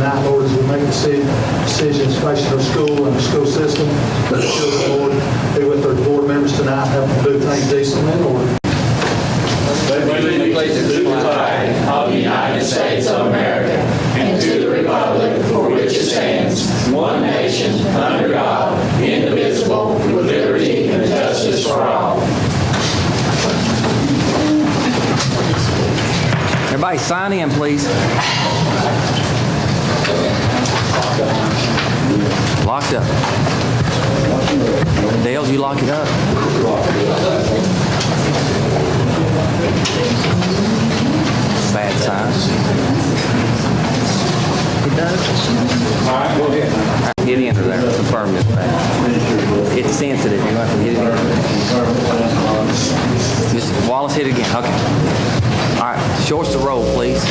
tonight, Lord, as we make decisions facing our school and the school system. Let the children, Lord, be with our board members tonight, help them do things decently, Lord. Pledge allegiance to the flag of the United States of America and to the republic for which it stands, one nation, under God, indivisible, with liberty and justice for all. Everybody sign in, please. Locked up. Dale, you lock it up? Bad sign. It does? All right, go ahead. Hit enter there. Confirm this back. It's sensitive. You have to hit it again. Just Wallace, hit it again. Okay. All right. Show us the roll, please.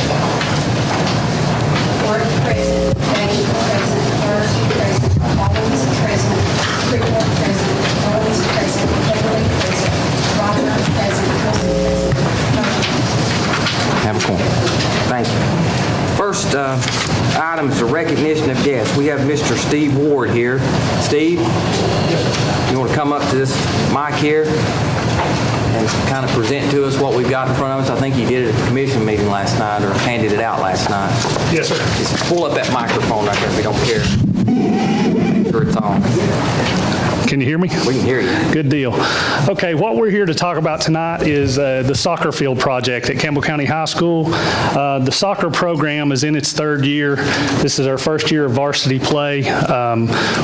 Ford present, Page present, Burke present, Hollins present, Freeman present, Owens present, Beverly present, Wagner present, Wilson present. Have a corner. Thank you. First item is a recognition of guests. We have Mr. Steve Ward here. Steve, you want to come up to this mic here and kind of present to us what we've got in front of us? I think you did it at the commission meeting last night or handed it out last night. Yes, sir. Just pull up that microphone right there if you don't care. Make sure it's on. Can you hear me? We can hear you. Good deal. Okay, what we're here to talk about tonight is the soccer field project at Campbell County High School. The soccer program is in its third year. This is our first year of varsity play.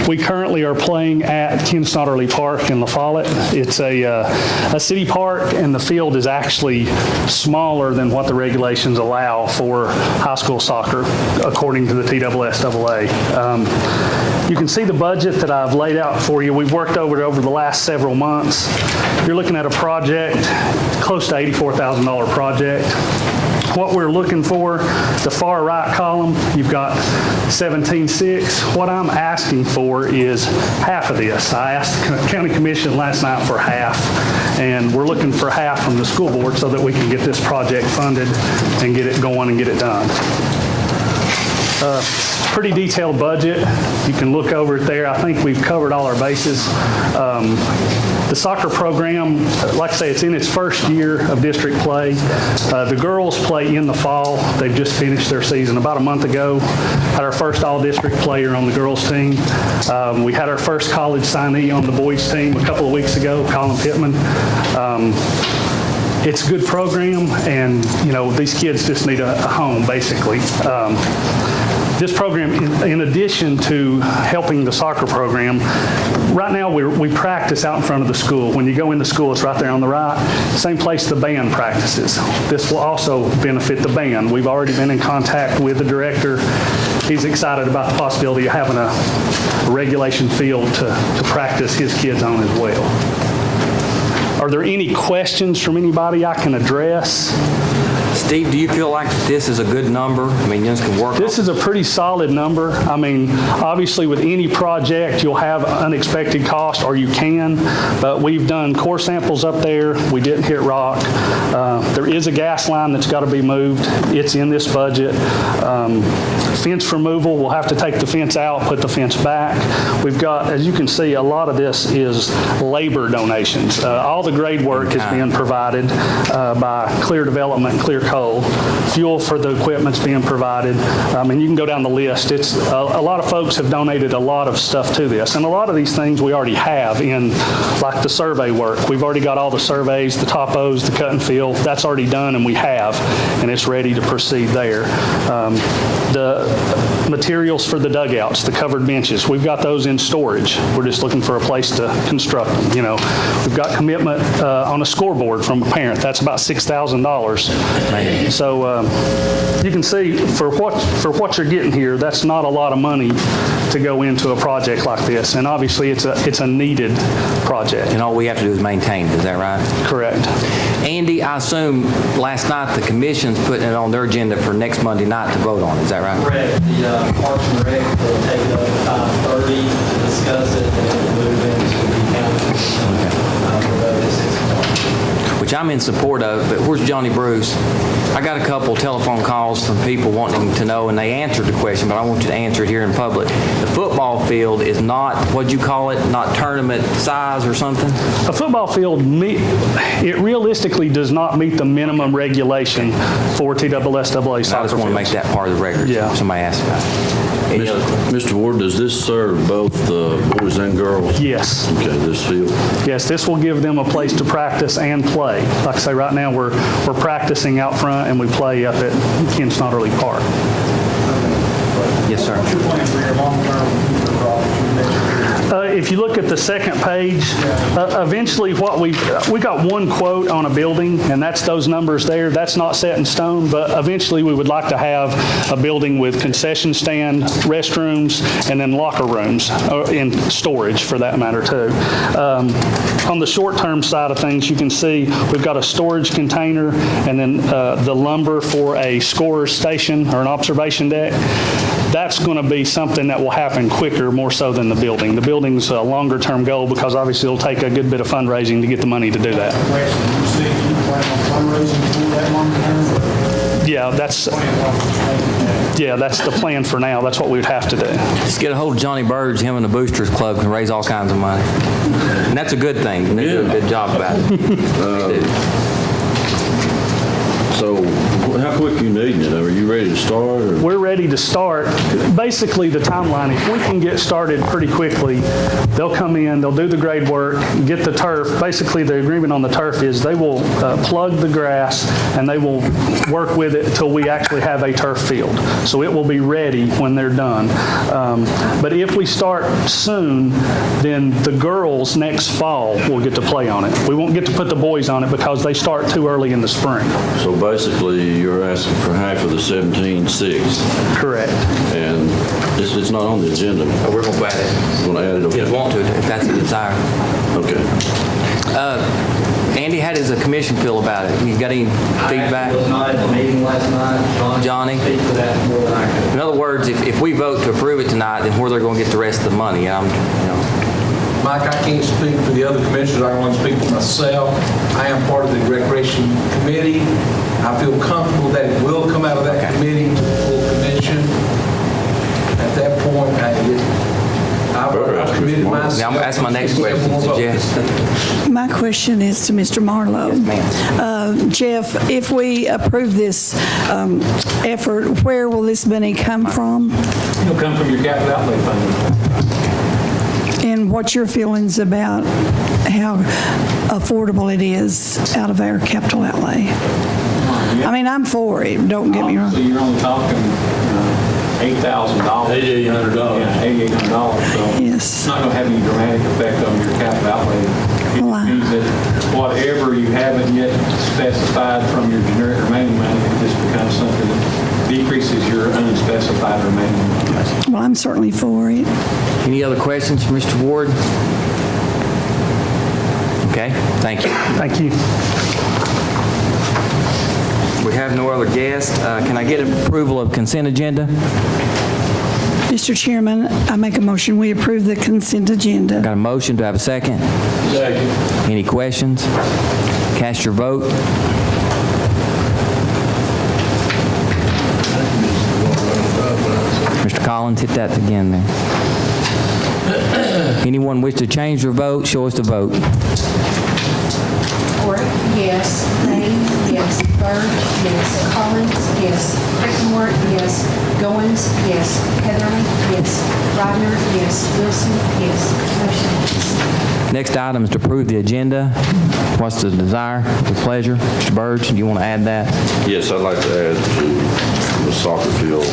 We currently are playing at Ken Snodderly Park in La Follette. It's a city park, and the field is actually smaller than what the regulations allow for high school soccer, according to the TSSAA. You can see the budget that I've laid out for you. We've worked over it over the last several months. You're looking at a project, close to $84,000 project. What we're looking for, the far right column, you've got 17.6. What I'm asking for is half of this. I asked the county commission last night for half, and we're looking for half from the school board so that we can get this project funded and get it going and get it done. Pretty detailed budget. You can look over it there. I think we've covered all our bases. The soccer program, like I say, it's in its first year of district play. The girls play in the fall. They've just finished their season about a month ago. Had our first all-district player on the girls team. We had our first college signee on the boys team a couple of weeks ago, Colin Pittman. It's a good program, and these kids just need a home, basically. This program, in addition to helping the soccer program, right now we practice out in front of the school. When you go in the school, it's right there on the right. Same place the band practices. This will also benefit the band. We've already been in contact with the director. He's excited about the possibility of having a regulation field to practice his kids on as well. Are there any questions from anybody I can address? Steve, do you feel like this is a good number? I mean, this can work. This is a pretty solid number. I mean, obviously with any project, you'll have unexpected cost, or you can, but we've done core samples up there. We didn't hit rock. There is a gas line that's got to be moved. It's in this budget. Fence removal, we'll have to take the fence out, put the fence back. We've got, as you can see, a lot of this is labor donations. All the grade work is being provided by Clear Development and Clear Coal. Fuel for the equipment's being provided. And you can go down the list. It's a lot of folks have donated a lot of stuff to this. And a lot of these things we already have in, like the survey work. We've already got all the surveys, the topos, the cut and fill. That's already done, and we have, and it's ready to proceed there. The materials for the dugouts, the covered benches, we've got those in storage. We're just looking for a place to construct them. We've got commitment on a scoreboard from a parent. That's about $6,000. So you can see for what you're getting here, that's not a lot of money to go into a project like this. And obviously it's a needed project. And all we have to do is maintain it, is that right? Correct. Andy, I assume last night the commission's putting it on their agenda for next Monday night to vote on, is that right? Correct. The Parks and Rec will take it up at 5:30 to discuss it, and then we'll move into the county. We which I'm in support of, but where's Johnny Bruce? I got a couple telephone calls from people wanting to know, and they answered the question, but I want you to answer it here in public. The football field is not, what'd you call it, not tournament size or something? A football field, it realistically does not meet the minimum regulation for TSSAA So I soccer just want to make fields. that part of the record. Yeah. Somebody asked about it. Any other questions? Mr. Ward, does this serve both boys and girls? Yes. Okay, this field. Yes, this will give them a place to practice and play. Like I say, right now, we're practicing out front, and we play up at Ken Snodderly Park. Yes, sir. What's your plan for your long-term future projects next year? If you look at the second page, eventually we got one quote on a building, and that's those numbers there. That's not set in stone, but eventually we would like to have a building with concession stand, restrooms, and then locker rooms, and storage for that matter too. On the short-term side of things, you can see we've got a storage container and then the lumber for a scorer's station or an observation deck. That's going to be something that will happen quicker, more so than the building. The building's a longer-term goal because obviously it'll take a good bit of fundraising to get the money to do that. Question, you see, you plan on fundraising for that long-term? Yeah, that's the plan for now. That's what we would have to do. Just get a hold of Johnny Burge, him and the Boosters Club can raise all kinds of money. And that's a good thing, and they do a good job about it. They do. So how quick you needing it? Are you ready to start? Or? We're ready to start. Basically, the timeline, if we can get started pretty quickly, they'll come in, they'll do the grade work, get the turf. Basically, the agreement on the turf is they will plug the grass and they will work with it until we actually have a turf field. So it will be ready when they're done. But if we start soon, then the girls next fall will get to play on it. We won't get to put the boys on it because they start too early in the spring. So basically, you're asking for half of the 17.6, Correct. and it's not on the agenda. We're going to add it. You want to add it? If you Okay. want to, if that's a desire. Okay. Andy, how does the commission feel about it? You got any feedback? I was not at the meeting last night. Johnny? Speak for that more than I could. In other words, if we vote to approve it tonight, then where they're going to get the rest of the money? Mike, I can't speak for the other commissioners, I can only speak for myself. I am part of the Recreation Committee. I feel comfortable that it will come out of that committee to the full commission. At that point, I've committed myself. Now, that's my next question, so Jess. My question is to Mr. Marlowe. Ma'am. Jeff, if we approve this effort, where will this money come from? It'll come from your capital outlay fund. And what's your feelings about how affordable it is out of our capital outlay? I mean, I'm for it, don't get me So wrong. you're only talking $8,000. $8,800. Yeah, $8,800, so Yes. it's not going to have any dramatic effect on your capital outlay. It Well, means that whatever you haven't yet specified from your generic remaining money, it just becomes something that decreases your unspecified remaining money. Well, I'm certainly for it. Any other questions for Mr. Ward? Okay, thank you. Thank you. We have no other guests. Can I get approval of consent agenda? Mr. Chairman, I make a motion, we approve the consent agenda. Got a motion, do I have a second? Second. Any questions? Cast your vote. Mr. Collins, hit that again there. Anyone wish to change their vote, show us the vote. Ford, yes. Lane, yes. Byrd, yes. Collins, yes. Crickmore, yes. Goins, yes. Heatherly, yes. Rodner, yes. Wilson, yes. Motion passes. Next item is to approve the agenda. What's the desire, the pleasure? Mr. Burge, do you want to add that? Yes, I'd like to add to the soccer field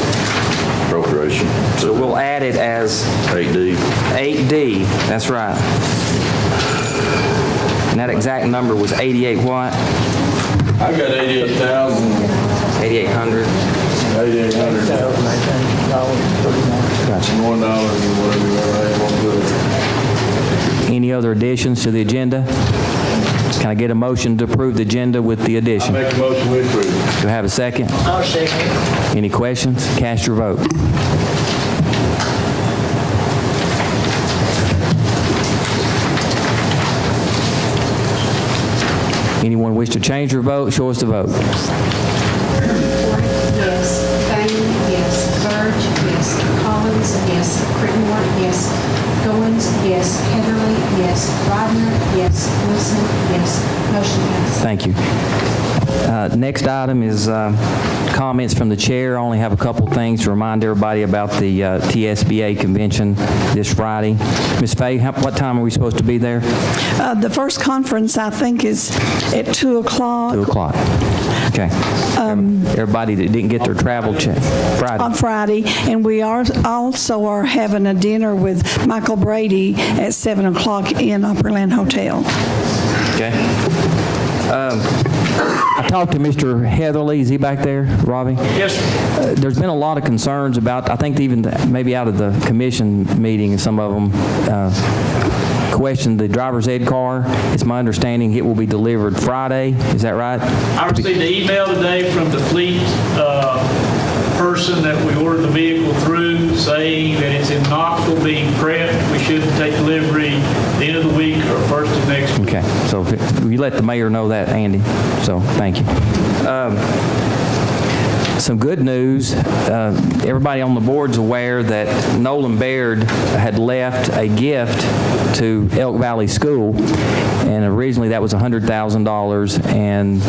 appropriation. So we'll add it as 8D. 8D, that's right. And that exact number was 88 what? I got 88,000. 8,800. 8,800. Gotcha. $1 or whatever you want to add. Any other additions to the agenda? Can I get a motion to approve the agenda with the addition? Make a motion we approve. Do I have a second? I'll second. Any questions? Cast your vote. Anyone wish to change their vote, show us the vote. Ford, yes. Bain, yes. Byrd, yes. Collins, yes. Crittenden, yes. Goins, yes. Heatherly, yes. Rodner, yes. Wilson, yes. Motion passes. Thank you. Next item is comments from the chair. I only have a couple things to remind everybody about the TSBA convention this Friday. Ms. Fay, what time are we supposed to be there? The first conference, I think, is at 2 o'clock. 2 o'clock. Okay. Everybody that didn't get their travel check, Friday. On Friday, and we also are having a dinner with Michael Brady at 7 o'clock in Upperland Hotel. Okay. I talked to Mr. Heatherly. Is he back there, Robbie? Yes, sir. There's been a lot of concerns about, I think even maybe out of the commission meeting, some of them questioned the driver's ed car. It's my understanding it will be delivered Friday. Is that right? I received an email today from the fleet person that we ordered the vehicle through, saying that it's in Knoxville being prepped. We should take delivery the end of the week or first of next week. Okay, so you let the mayor know that, Andy. So thank you. Some good news. Everybody on the board's aware that Nolan Baird had left a gift to Elk Valley School, and originally that was $100,000, and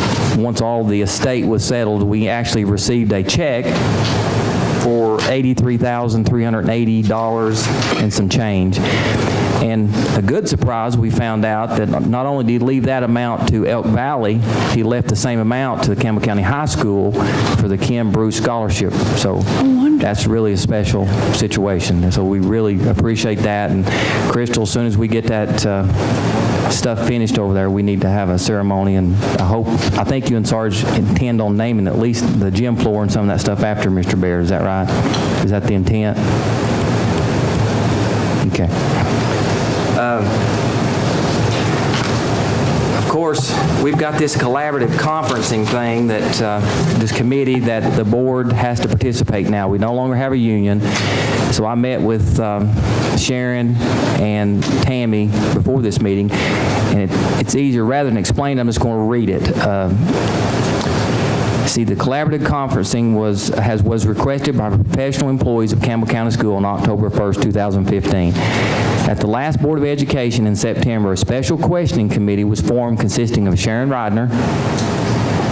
once all the estate was settled, we actually received a check for $83,380 and some change. And a good surprise, we found out that not only did he leave that amount to Elk Valley, he left the same amount to the Campbell County High School for the Kim Bruce Scholarship. So that's really a special situation. And so we really appreciate that. And Crystal, as soon as we get that stuff finished over there, we need to have a ceremony. And I think you and Sarge intend on naming at least the gym floor and some of that stuff after Mr. Baird. Is that right? Is that the intent? Okay. Of course, we've got this collaborative conferencing thing that this committee that the board has to participate now. We no longer have a union. So I met with Sharon and Tammy before this meeting, and it's easier. Rather than explain it, I'm just going to read it. See, the collaborative conferencing was requested by professional employees of Campbell County School on October 1st, 2015. At the last Board of Education in September, a special questioning committee was formed consisting of Sharon Rodner,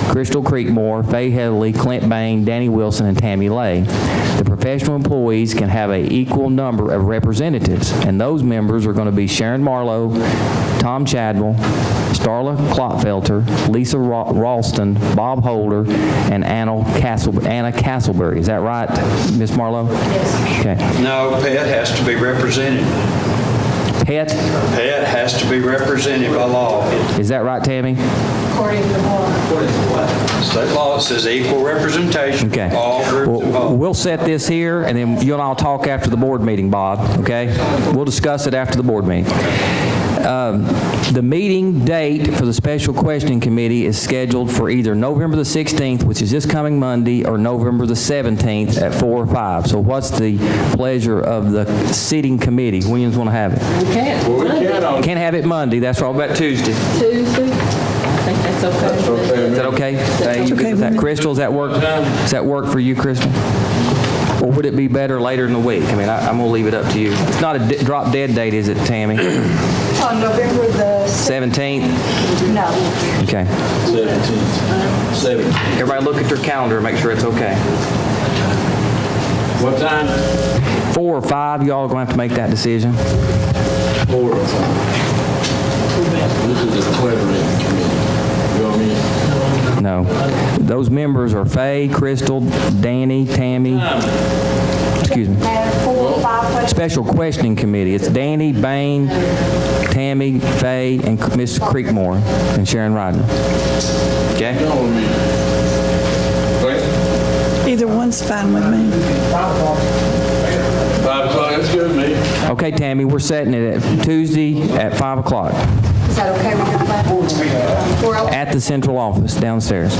Crystal Creekmore, Faye Heatherly, Clint Bain, Danny Wilson, and Tammy Lay. The professional employees can have an equal number of representatives, and those members are going to be Sharon Marlowe, Tom Chadwell, Starla Klotfelter, Lisa Ralston, Bob Holder, and Anna Castleberry. Is that right, Ms. Marlowe? Yes. Okay. No, Pet has to be represented. Pet? Pet has to be represented by law. Is that right, Tammy? According to the law. State law says equal representation. Okay. All groups Well, involved. we'll set this here, and then you and I'll talk after the board meeting, Bob, okay? We'll discuss it after the board meeting. The meeting date for the special questioning committee is scheduled for either November the 16th, which is this coming Monday, or November the 17th at 4 or 5. So what's the pleasure of the sitting committee? When you want to have it? Can't have it Monday. That's all about Tuesday. Tuesday? I think that's okay. Is that okay? You good with that? Crystal, does that work? Does that work for you, Crystal? Or would it be better later in the week? I mean, I'm going to leave it up to you. It's not a drop dead date, is it, Tammy? On November the 17th? No. Okay. 17th. Everybody look at their calendar and make sure it's okay. What time? 4 or 5, y'all are going to have to make that decision. 4 or 5. This is a collaborative committee. You know what I mean? No. Those members are Faye, Crystal, Danny, Tammy. Excuse me. 4 or 5. Special questioning committee. It's Danny, Bain, Tammy, Faye, and Miss Creekmore, and Sharon Rodner. Okay? Either one's fine with me. 5 o'clock, that's good with me. Okay, Tammy, we're setting it at Tuesday at 5 o'clock Is that okay with your plan? at the central office downstairs.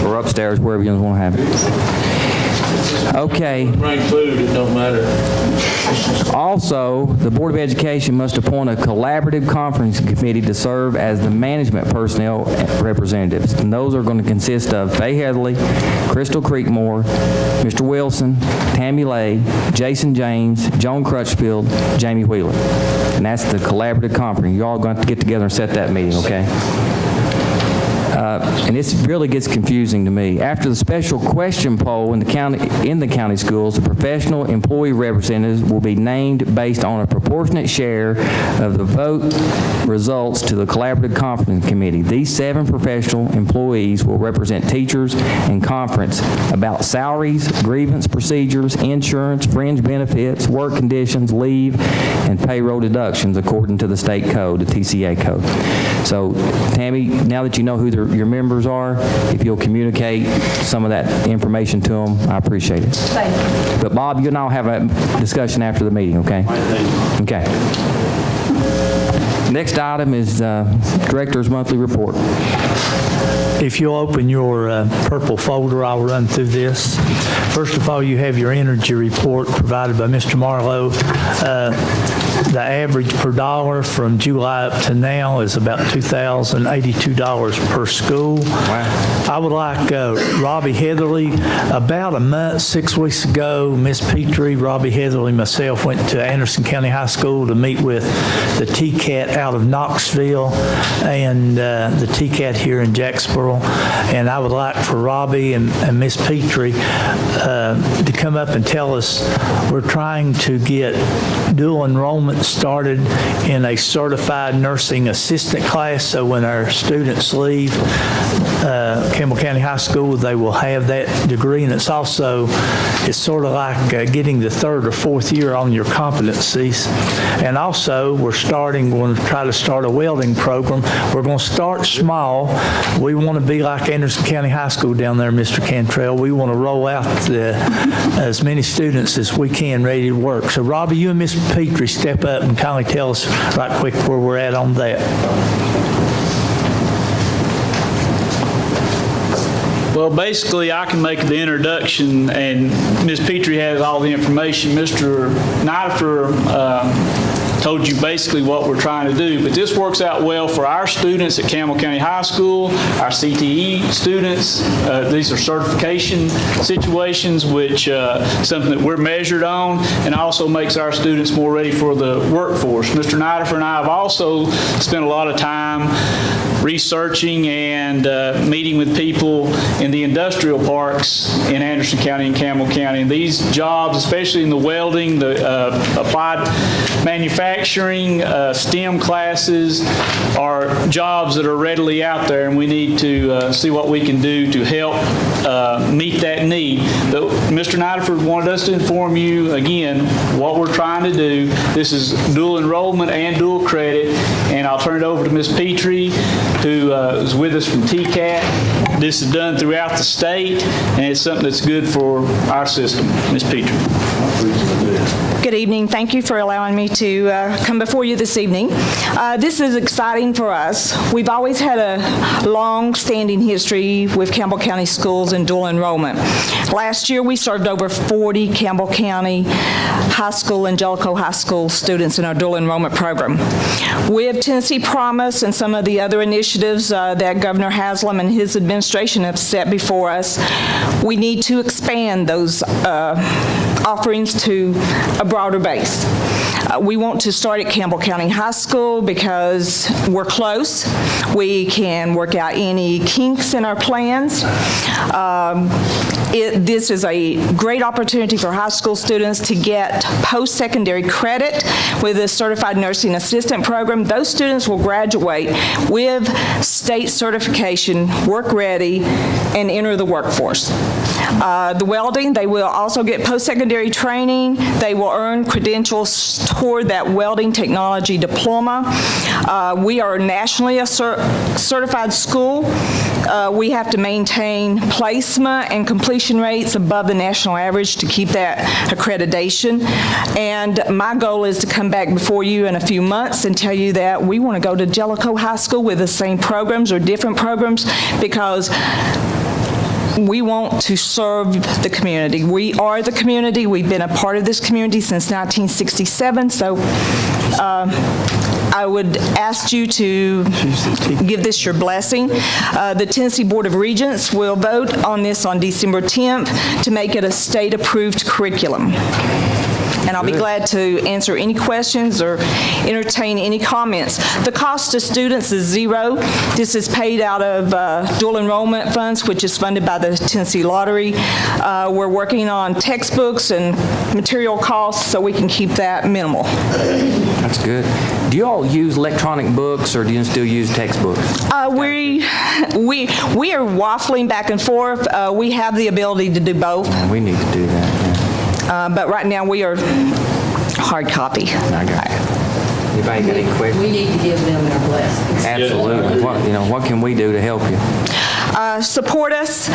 Or upstairs, wherever you want to have it. Okay. Bring food, it don't matter. Also, the Board of Education must appoint a collaborative conference committee to serve as the management personnel representatives. And those are going to consist of Faye Heatherly, Crystal Creekmore, Mr. Wilson, Tammy Lay, Jason James, Joan Crutchfield, Jamie Wheeler. And that's the collaborative conference. You all going to have to get together and set that meeting, okay? And this really gets confusing to me. After the special question poll in the county schools, the professional employee representatives will be named based on a proportionate share of the vote results to the collaborative conference committee. These 7 professional employees will represent teachers and conference about salaries, grievance procedures, insurance, fringe benefits, work conditions, leave, and payroll deductions according to the state code, the TCA code. So, Tammy, now that you know who your members are, if you'll communicate some of that information to them, I appreciate it. Thank you. But Bob, you and I will have a discussion after the meeting, okay? Okay. Next item is Director's Monthly Report. If you'll open your purple folder, I'll run through this. First of all, you have your energy report provided by Mr. Marlowe. The average per dollar from July up to now is about $2,082 per school. Wow. I would like Robbie Heatherly. About a month, 6 weeks ago, Miss Petrie, Robbie Heatherly, myself went to Anderson County High School to meet with the TCAT out of Knoxville and the TCAT here in Jacksboro. And I would like for Robbie and Miss Petrie to come up and tell us, we're trying to get dual enrollment started in a certified nursing assistant class, so when our students leave Campbell County High School, they will have that degree, and it's sort of like getting the 3rd or 4th year on your competencies. And also, we're going to try to start a welding program. We're going to start small. We want to be like Anderson County High School down there, Mr. Cantrell. We want to roll out as many students as we can ready to work. So, Robbie, you and Miss Petrie step up and kindly tell us right quick where we're at on that. Well, basically, I can make the introduction, and Ms. Petrie has all the information. Mr. Nidifer told you basically what we're trying to do, but this works out well for our students at Campbell County High School, our CTE students. These are certification situations, which something that we're measured on, and also makes our students more ready for the workforce. Mr. Nidifer and I have also spent a lot of time researching and meeting with people in the industrial parks in Anderson County and Campbell County. And these jobs, especially in the welding, the applied manufacturing, STEM classes, are jobs that are readily out there, and we need to see what we can do to help meet that need. But Mr. Nidifer wanted us to inform you, again, what we're trying to do. This is dual enrollment and dual credit, and I'll turn it over to Ms. Petrie, who is with us from TCAT. This is done throughout the state, and it's something that's good for our system. Ms. Petrie. Good evening. Thank you for allowing me to come before you this evening. This is exciting for us. We've always had a long-standing history with Campbell County schools and dual enrollment. Last year, we served over 40 Campbell County High School and Jellicoe High School students in our dual enrollment program. With Tennessee Promise and some of the other initiatives that Governor Haslam and his administration have set before us, we need to expand those offerings to a broader base. We want to start at Campbell County High School because we're close. We can work out any kinks in our plans. This is a great opportunity for high school students to get post-secondary credit with a certified nursing assistant program. Those students will graduate with state certification, work ready, and enter the workforce. The welding, they will also get post-secondary training. They will earn credentials toward that welding technology diploma. We are nationally a certified school. We have to maintain placement and completion rates above the national average to keep that accreditation. And my goal is to come back before you in a few months and tell you that we want to go to Jellicoe High School with the same programs or different programs, because we want to serve the community. We are the community. We've been a part of this community since 1967, so I would ask you to give this your blessing. The Tennessee Board of Regents will vote on this on December 10th to make it a state-approved curriculum. And I'll be glad to answer any questions or entertain any comments. The cost to students is zero. This is paid out of dual enrollment funds, which is funded by the Tennessee Lottery. We're working on textbooks and material costs, so we can keep that minimal. That's good. Do you all use electronic books, or do you still use textbooks? We are waffling back and forth. We have the ability to do both. We need to do that, yeah. But right now, we are hard copy. I got it. Anybody got any questions? We need to give them our blessings. Absolutely. What can we do to help you? Support us.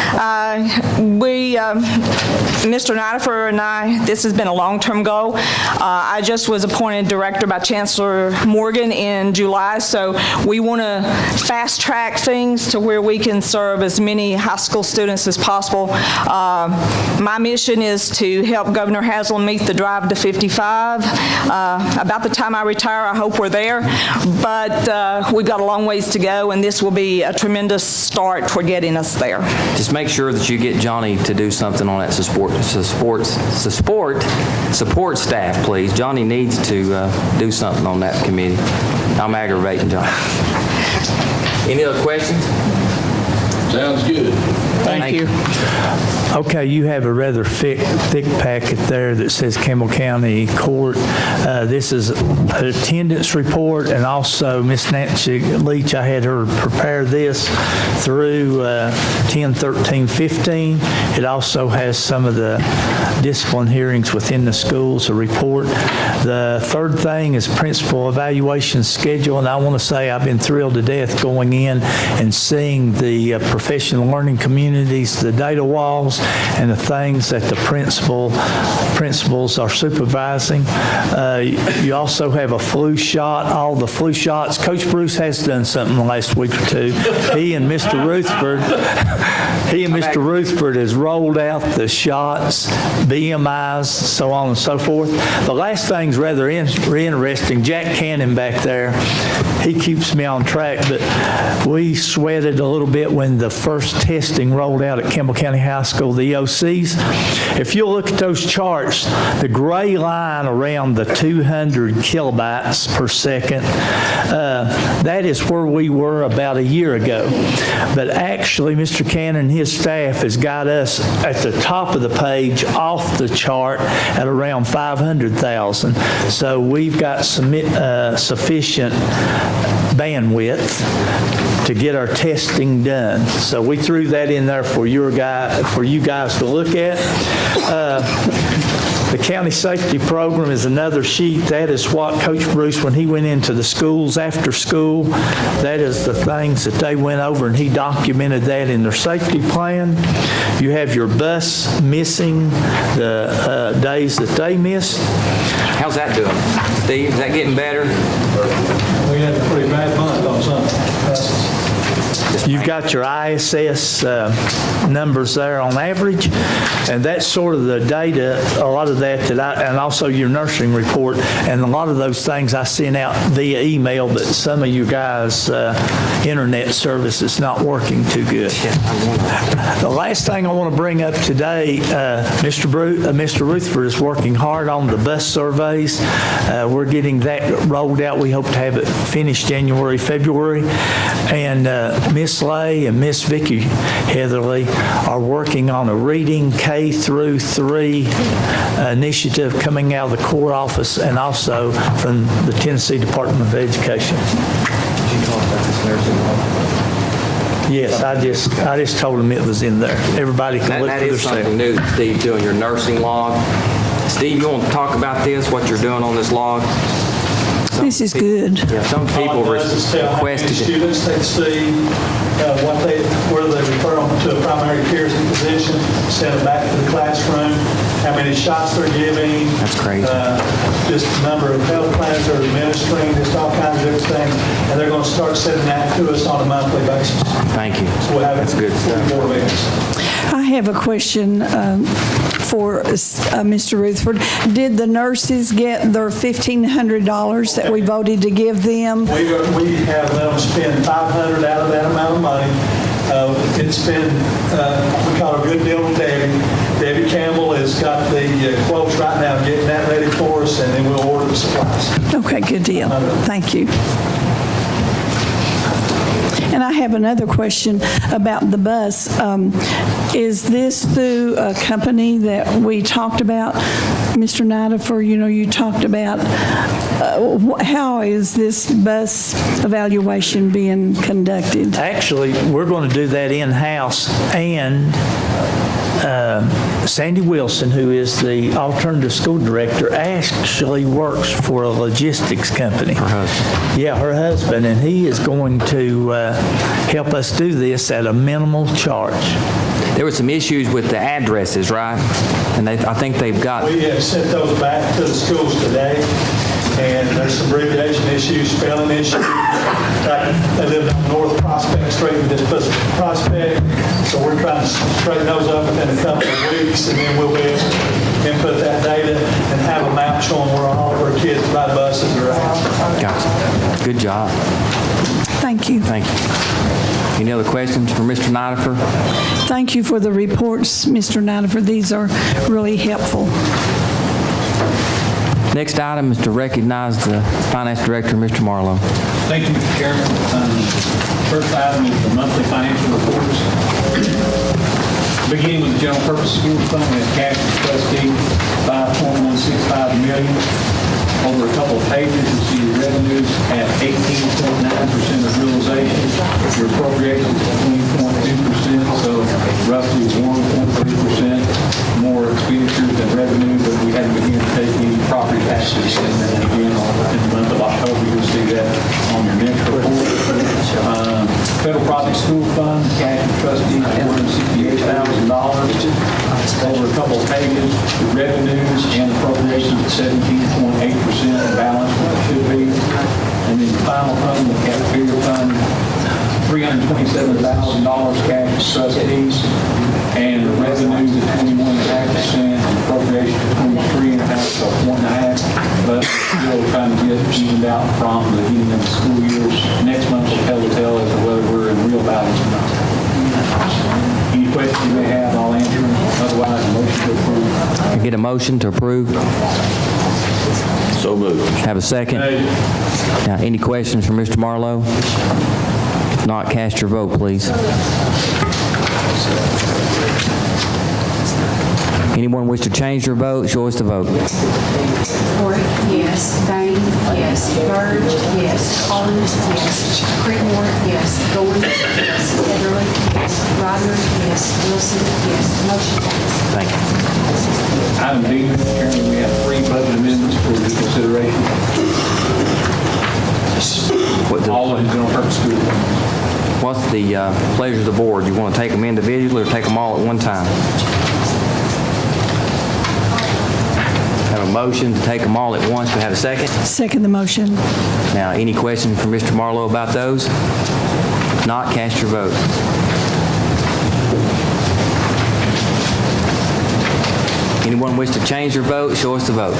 Mr. Nidifer and I, this has been a long-term goal. I just was appointed director by Chancellor Morgan in July, so we want to fast-track things to where we can serve as many high school students as possible. My mission is to help Governor Haslam meet the drive to 55. About the time I retire, I hope we're there, but we've got a long ways to go, and this will be a tremendous start toward getting us there. Just make sure that you get Johnny to do something on that support staff, please. Johnny needs to do something on that committee. I'm aggravating Johnny. Any other questions? Sounds good. Thank you. Okay, you have a rather thick packet there that says Campbell County Court. This is an attendance report, and also Miss Nancy Leach, I had her prepare this through 10/13/15. It also has some of the discipline hearings within the schools, a report. The third thing is principal evaluation schedule, and I want to say I've been thrilled to death going in and seeing the professional learning communities, the data walls, and the things that the principals are supervising. You also have a flu shot, all the flu shots. Coach Bruce has done something the last week or two. He and Mr. Ruthford has rolled out the shots, BMIs, so on and so forth. The last thing's rather interesting. Jack Cannon back there, he keeps me on track, but we sweated a little bit when the first testing rolled out at Campbell County High School, the EOCs. If you look at those charts, the gray line around the 200 kilobytes per second, that is where we were about a year ago. But actually, Mr. Cannon and his staff has got us at the top of the page off the chart at around 500,000. So we've got sufficient bandwidth to get our testing done. So we threw that in there for you guys to look at. The county safety program is another sheet. That is what Coach Bruce, when he went into the schools after school, that is the things that they went over, and he documented that in their safety plan. You have your bus missing, the days that they missed. How's that doing? Steve, is that getting better? We had a pretty bad month on some buses. You've got your ISS numbers there on average, and that's sort of the data, a lot of that and also your nursing report, and a lot of those things I sent out via email, but some of you guys' internet service is not working too good. The last thing I want to bring up today, Mr. Rutherford is working hard on the bus surveys. We're getting that rolled out. We hope to have it finished January, February, and Miss Lay and Miss Vicki Heatherly are working on a reading K through 3 initiative coming out of the Corps office and also from the Tennessee Department of Education. Yes, I just told them it was in there. Everybody can look for themselves. That is something new, Steve, doing your nursing log. Steve, you want to talk about this, what you're doing on this log? This is good. Yeah, some people requested it. Students, they see where they refer them to a primary care physician, send them back to the classroom, how many shots they're giving. That's crazy. Just the number of health plans they're administering. screen, just all kinds of different things. And they're going to start sending that to us on a monthly basis. Thank you. So we'll have That's it good stuff. for events. I have a question for Mr. Rutherford. Did the nurses get their $1,500 that we voted to give them? We have them spend $500 out of that amount of money. It's been, we call it a good deal with Debbie. Debbie Campbell has got the quotes right now, getting that ready for us, and then we'll order the supplies. Okay, good deal. Thank you. And I have another question about the bus. Is this through a company that we talked about? Mr. Nidifer, you talked about, how is this bus evaluation being conducted? Actually, we're going to do that in-house, and Sandy Wilson, who is the alternative school director, actually works for a logistics company. Her husband. Yeah, her husband, and he is going to help us do this at a minimal charge. There were some issues with the addresses, right? And I think they've got... We have sent those back to the schools today, and there's some abbreviation issues, spelling issues. They live on North Prospect Street, we just put Prospect, so we're trying to straighten those up within a couple of weeks, and then we'll be able to input that data and have a map showing where all of our kids by buses are at. Gotcha. Good job. Thank you. Thank you. Any other questions for Mr. Nidifer? Thank you for the reports, Mr. Nidifer. These are really helpful. Next item is to recognize the Finance Director, Mr. Marlowe. Thank you, Mr. Chairman. First item is the monthly financial reports. Beginning with the general purpose school fund, we have cash as trustee, $5.165 million. Over a couple of pages, you'll see your revenues at 18.9% of realization. Your appropriations at 20.2%, so roughly 1.3% more expenditures than revenue, but we haven't begun to take any property taxes in there. Again, in the month of October, you'll see that on your next report. Federal Project School Fund, cash and trustee, $468,000. Over a couple of pages, the revenues and appropriations at 17.8% balance, what it should be. And then the final fund, the cafeteria fund, $327,000 cash to trustees, and the revenues at 21.5%, and appropriations at 23.5%, so 1.5%. But still trying to get evened out from the beginning of the school years. Next month will tell as to whether we're in real balance or not. Any questions you may have, I'll answer them. Otherwise, a motion to approve. Can I get a motion to approve? So moved. Have a second? Now, any questions for Mr. Marlowe? If not, cast your vote, please. Anyone wish to change their vote, show us the vote. Ford, yes. Bain, yes. Byrd, yes. Collins, yes. Creekmore, yes. Goins, yes. Heatherly, yes. Ryder, yes. Wilson, yes. Motion passes. Thank you. Item D, Mr. Chairman, we have 3 budget amendments for your consideration. All of them general purpose school funds. What's the pleasure of the board? You want to take them individually or take them all at one time? Have a motion to take them all at once. Do we have a second? Second the motion. Now, any questions from Mr. Marlowe about those? If not, cast your vote. Anyone wish to change their vote, show us the vote.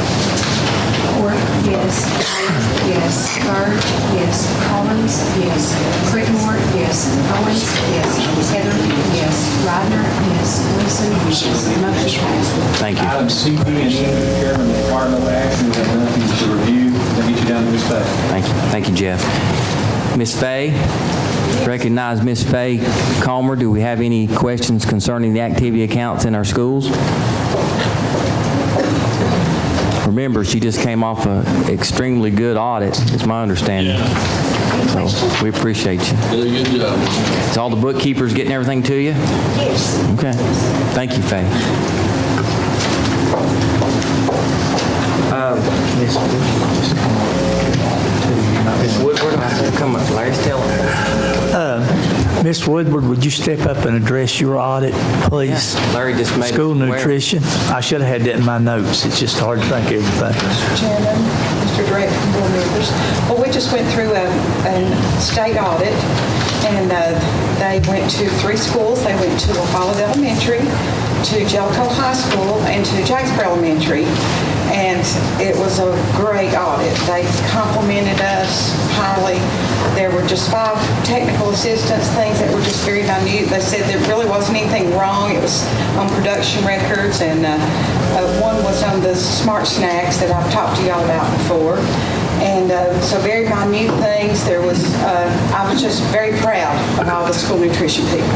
Ford, yes. Bain, yes. Byrd, yes. Collins, yes. Creekmore, yes. Goins, yes. Heatherly, yes. Ryder, yes. Wilson, yes. Motion passes. Thank you. Item C, D, and E, Mr. Chairman, require no action. We have nothing to review. Let me get you down to Ms. Fay. Thank you. Thank you, Jeff. Ms. Fay, recognize Ms. Fay Calmer. Do we have any questions concerning the activity accounts in our schools? Remember, she just came off an extremely good audit, is my understanding. So we appreciate you. Did a good job. Is all the bookkeepers getting everything to you? Yes. Okay. Thank you, Faye. Ms. Woodward, come up. Larry's telling her. Ms. Woodward, would you step up and address your audit, please? Yeah, Larry just made School us aware. nutrition. I should have had that in my notes. It's just hard to think of everything. Mr. Chairman, Mr. Director, board members. Well, we just went through a state audit, and they went to 3 schools. They went to Holland Elementary, to Jellicoe High School, and to Jacksboro Elementary. And it was a great audit. They complimented us highly. There were just 5 technical assistance, things that were just very minute. They said there really wasn't anything wrong. It was on production records, and one was on the smart snacks that I've talked to y'all about before. And so very minute things. There was, I was just very proud of all the school nutrition people.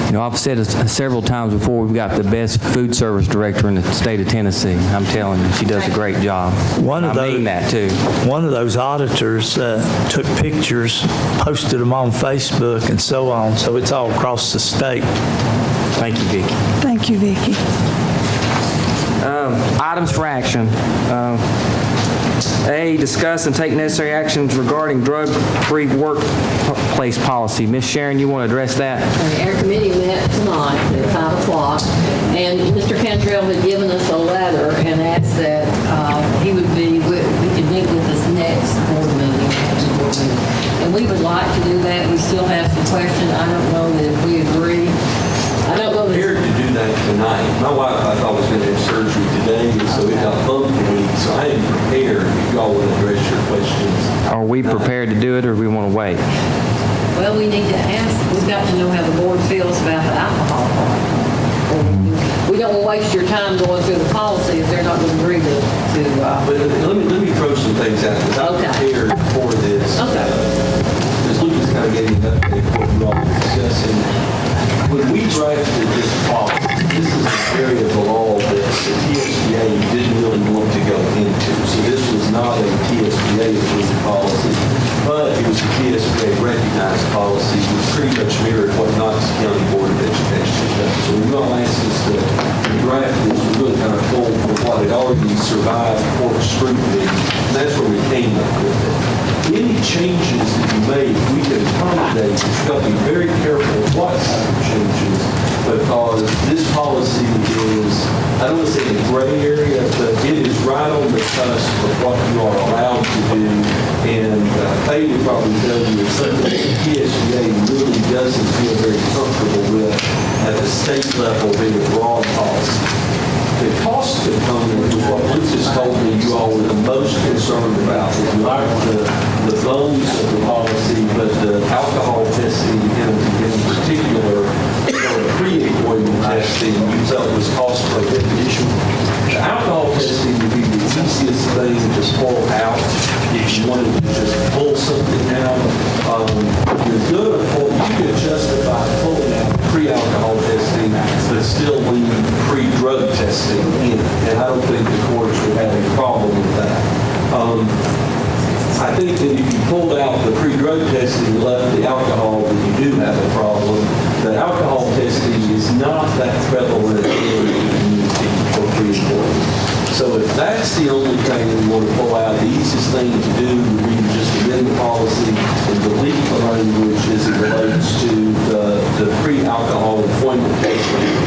You know, I've said it several times before, we've got the best food service director in the state of Tennessee. I'm telling you, she does a great job. I mean that, too. One of those auditors took pictures, posted them on Facebook and so on, so it's all across the state. Thank you, Vicki. Thank you, Vicki. Items for action. A, discuss and take necessary actions regarding drug-free workplace policy. Ms. Sharon, you want to address that? Our committee met tonight at 5 o'clock, and Mr. Cantrell had given us a letter and asked that he could meet with us next board meeting. And we would like to do that. We still have some questions. I don't know that if we agree. I don't know. Prepared to do that tonight. My wife, I thought, was going to have surgery today, so it got bumped a week. So I am prepared if y'all will address your questions. Are we prepared to do it, or do we want to wait? Well, we need to ask. We've got to know how the board feels about the alcohol part. We don't want to waste your time going through the policy if they're not going to agree to But let me throw some things out, because I'm prepared for this. Okay. Because Luke is kind of getting up to what you all were discussing. When we drafted this policy, this is an area of the law that the TSBA didn't really want to go into. So this was not a TSBA-approved policy, but it was a TSBA-recognized policy, which pretty much mirrored what Knox County Board of Education does. So when you all asked us to draft this, we really kind of pulled from what had already survived court scrutiny, and that's where we came up with it. Any changes that you make, we can accommodate. You've got to be very careful what type of changes, because this policy is, I don't want to say a gray area, but it is right on the cusp of what you are allowed to do. And Faye would probably tell you it's something that the TSBA really doesn't feel very comfortable with at the state level being a broad policy. The cost component is what Bruce has told me you all were the most concerned about. If you like the bones of the policy, but the alcohol testing in particular, pre-employment testing, you felt was cost prohibition. The alcohol testing would be the easiest thing to pull out if you wanted to just pull something out. You could justify pulling out pre-alcohol testing, but still leave pre-drug testing in. And I don't think the courts would have a problem with that. I think that if you pulled out the pre-drug testing and left the alcohol, then you do have a problem. The alcohol testing is not that prevalent in the community for pre-employment. So if that's the only thing we want to pull out, the easiest thing to do would be to just amend the policy and delete the language as it relates to the pre-alcohol employment testing.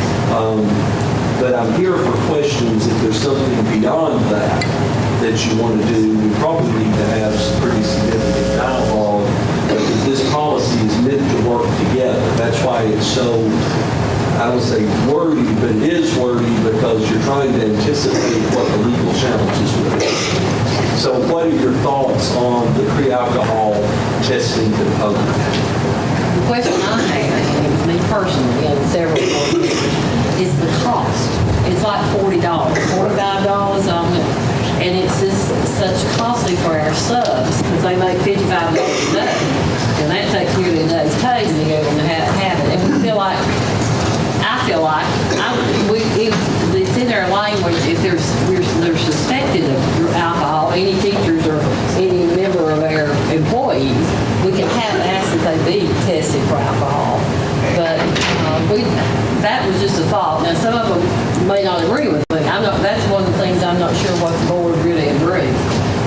But I'm here for questions. If there's something beyond that you want to do, we probably need to have some pretty significant dialogue, because this policy is meant to work together. That's why it's so, I don't say wordy, but it is wordy because you're trying to anticipate what the legal challenges will be. So what are your thoughts on the pre-alcohol testing component? The question I have, me personally, and several of is the cost. It's like $40, $45 on it. And it's just such costly for our subs, because they make $55 a day. And that takes nearly a day's pay to be able to have it. And we feel like, it's in our language, if they're suspected of alcohol, any teachers or any member of our employees, we can ask that they be tested for alcohol. But that was just a thought. Now, some of them may not agree with me. That's one of the things I'm not sure what the board really agrees.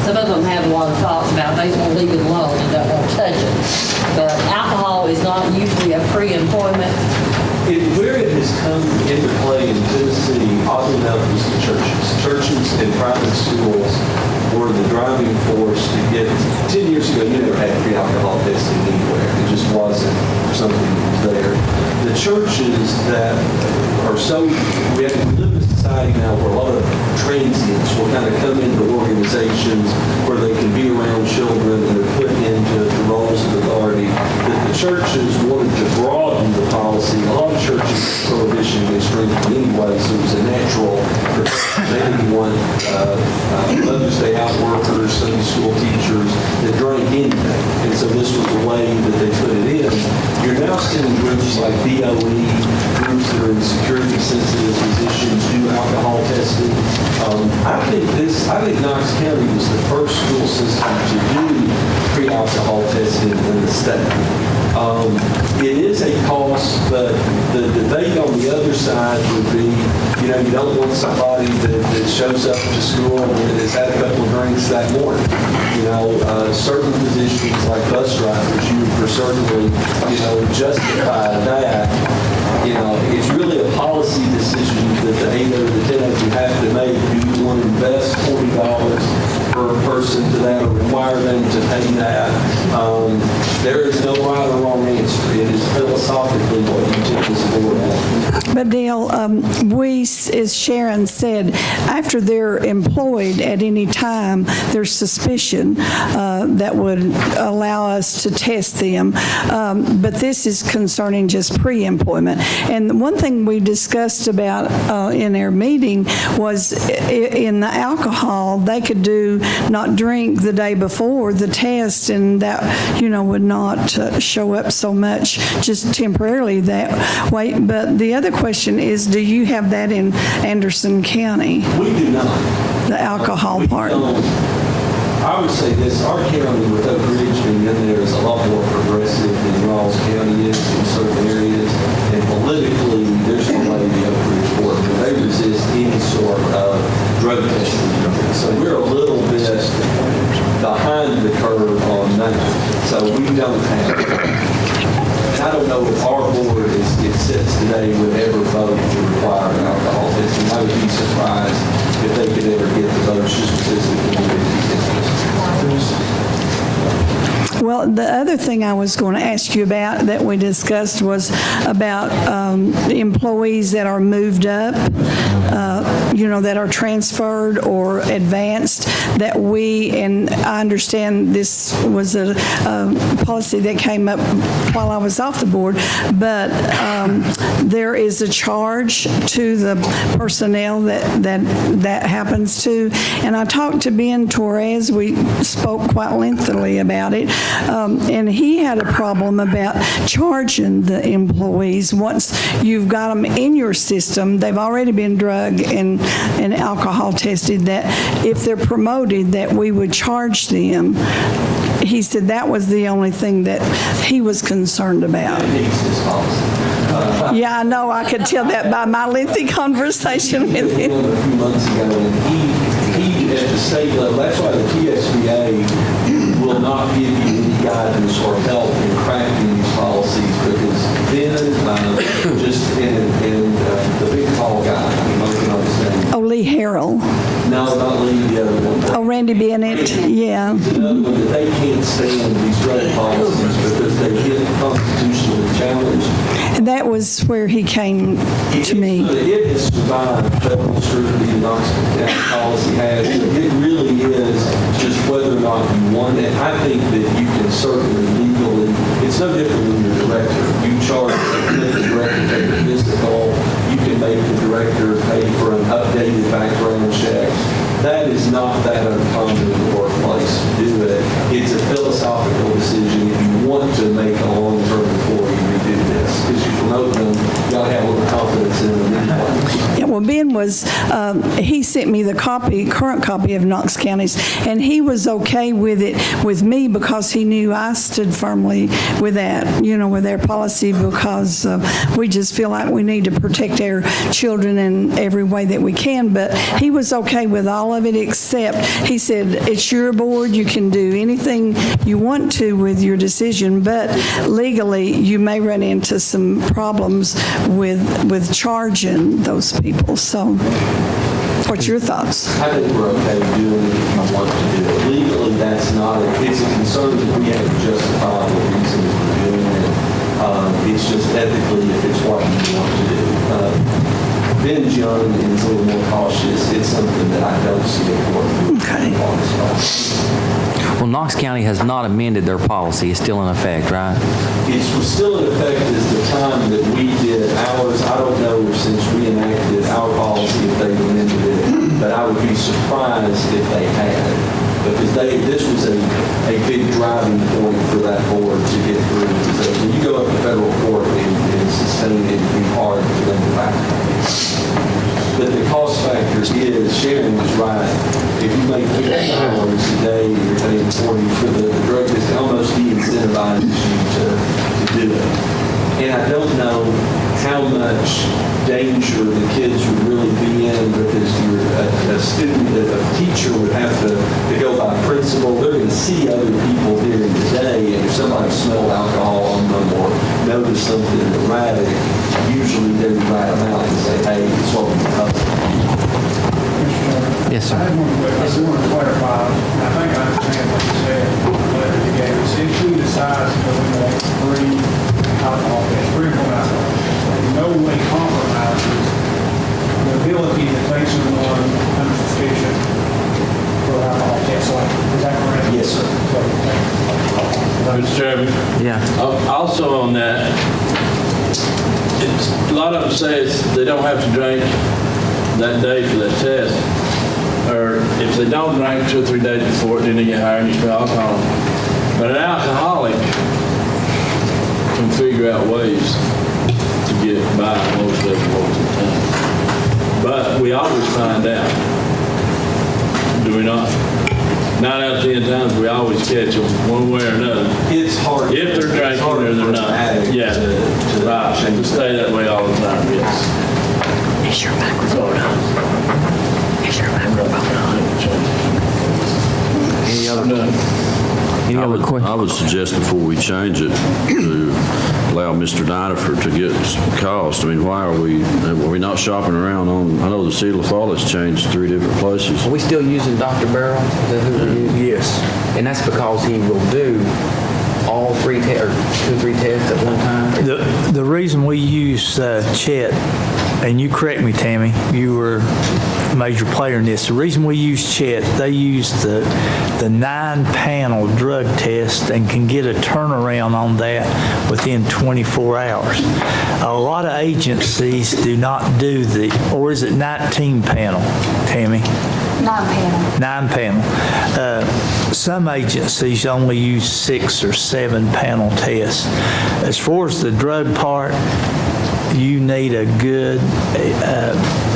Some of them have a lot of thoughts about they just want to leave it alone and don't want to touch it. But alcohol is not usually a pre-employment. Where it has come into play in Tennessee, oddly enough, is the churches. Churches and private schools, were the driving force to get, 10 years ago, you never had pre-alcohol testing anywhere. It just wasn't something that was there. The churches that are so, we live in a society now where a lot of transients will kind of come into organizations where they can be around children and they're put into the roles of authority, that the churches wanted to broaden the policy. A lot of churches prohibition against drinking anyway, so it was a natural protection. They didn't want Mother's Day out workers, Sunday school teachers that drank anything. And so this was a way that they put it in. You're now seeing groups like DOE, groups that are in security sensitive positions do alcohol testing. I think Knox County was the first school system to do pre-alcohol testing in the state. It is a cost, but the debate on the other side would be, you don't want somebody that shows up to school and has had a couple of drinks that morning. Certain positions like bus drivers, you would certainly, justify that. It's really a policy decision that the 8 or the 10 of you have to make. Do you want to invest $40 per person to that or require them to pay that? There is no right or wrong answer. It is philosophically what you take as a board on. But Dale, we, as Sharon said, after they're employed at any time, there's suspicion that would allow us to test them. But this is concerning just pre-employment. And one thing we discussed about in our meeting was in the alcohol, they could not drink the day before the test, and that, would not show up so much just temporarily that way. But the other question is, do you have that in Anderson County? We do not. The alcohol part? I would say this, our county with Oak Ridge being in there is a lot more progressive than Rawls County is in certain areas. And politically, there's no way the Oak Ridge board, they resist any sort of drug testing. So we're a little bit behind the curve on that. So we don't have, I don't know if our board it sits today would ever vote to require alcohol testing. I would be surprised if they could ever get the votes just because of the community. Well, the other thing I was going to ask you about that we discussed was about employees that are moved up, that are transferred or advanced, that and I understand this was a policy that came up while I was off the board, but there is a charge to the personnel that happens to. And I talked to Ben Torres. We spoke quite lengthily about it. And he had a problem about charging the employees. Once you've got them in your system, they've already been drug and alcohol tested, that if they're promoted, that we would charge them. He said that was the only thing that he was concerned about. Yeah, I know. I could tell that by my lengthy conversation with him. A few months ago, and he at the state level, that's why the TSBA will not give you any guidance or help in crafting these policies, because then just in the big tall guy, I'm working on his name. Oh, Lee Harrell. No, not Lee, the other one. Oh, Randy Bennett, yeah. Another one that they can't stand these drug policies because they get constitutionally challenged. And that was where he came to me. It has survived federal scrutiny, the Knoxville County policy has. It really is just whether or not you want it. I think that you can certainly legally, it's no different than your director. You charge the director take a physical, you can make the director pay for an updated background check. That is not that uncommon in the workplace to do it. It's a philosophical decision. If you want to make a long-term employee, you do this. Because you promote them, you got to have a little confidence in them anyway. Yeah, well, Ben was, he sent me the current copy of Knox County's, and he was okay with it with me because he knew I stood firmly with that, with their policy, because we just feel like we need to protect our children in every way that we can. But he was okay with all of it, except he said, it's your board, you can do anything you want to with your decision, but legally you may run into some problems with charging those people. So What's your thoughts? I think we're okay doing it if you want to do it. Legally, that's not, it's a concern that we have justifiable reasons for doing it. It's just ethically, if it's what you want to do. Ben's young and is a little more cautious. It's something that I don't see it working. Okay. Well, Knox County has not amended their policy. It's still in effect, right? It was still in effect as the time that we did ours. I don't know if since we enacted our policy if they've amended it, but I would be surprised if they had. Because this was a big driving point for that board to get through. Because when you go up to federal court and sustain it, it'd be hard for them to back. But the cost factor is, Sharon was right. If you make $50 a day, you're paying $40 for the drug test, it almost de-incentivizes you to do it. And I don't know how much danger the kids would really be in because you're a student, a teacher would have to go by principle. They're going to see other people during the day, and if somebody smelled alcohol on them or noticed something erratic, usually they would write them out and say, hey, it's what we covered. Yes, sir. I just want to clarify, I think I understand what you said, but again, if we decide to go into that free alcohol test, free from alcohol, in no way compromises the ability to take someone under suspicion for alcohol test. Is that correct? Yes, sir. Mr. Chairman? Yeah. Also on that, a lot of them say they don't have to drink that day for that test. Or if they don't drink 2 or 3 days before, then they get hired and you put alcohol. But an alcoholic can figure out ways to get by most of them most of the time. But we always find out. Do we not? 9 out of 10 times we always catch them one way or another. It's hard. If they're drinking or they're not. Yeah, right. To stay that way all the time, yes. Is your microphone on? Is your microphone on? Any other questions? I would suggest before we change it to allow Mr. Nidifer to get cost. I mean, why are we not shopping around on, I know the City of Fallon's changed 3 different places. Are we still using Dr. Barrow? Is that who we're using? Yes. And that's because he will do all 3 tests, or 2 or 3 tests at one time? The reason we use Chet, and you correct me, Tammy, you were a major player in this. The reason we use Chet, they use the 9-panel drug test and can get a turnaround on that within 24 hours. A lot of agencies do not do or is it 19 panel, Tammy? 9-panel. 9-panel. Some agencies only use 6 or 7 panel tests. As far as the drug part, you need a good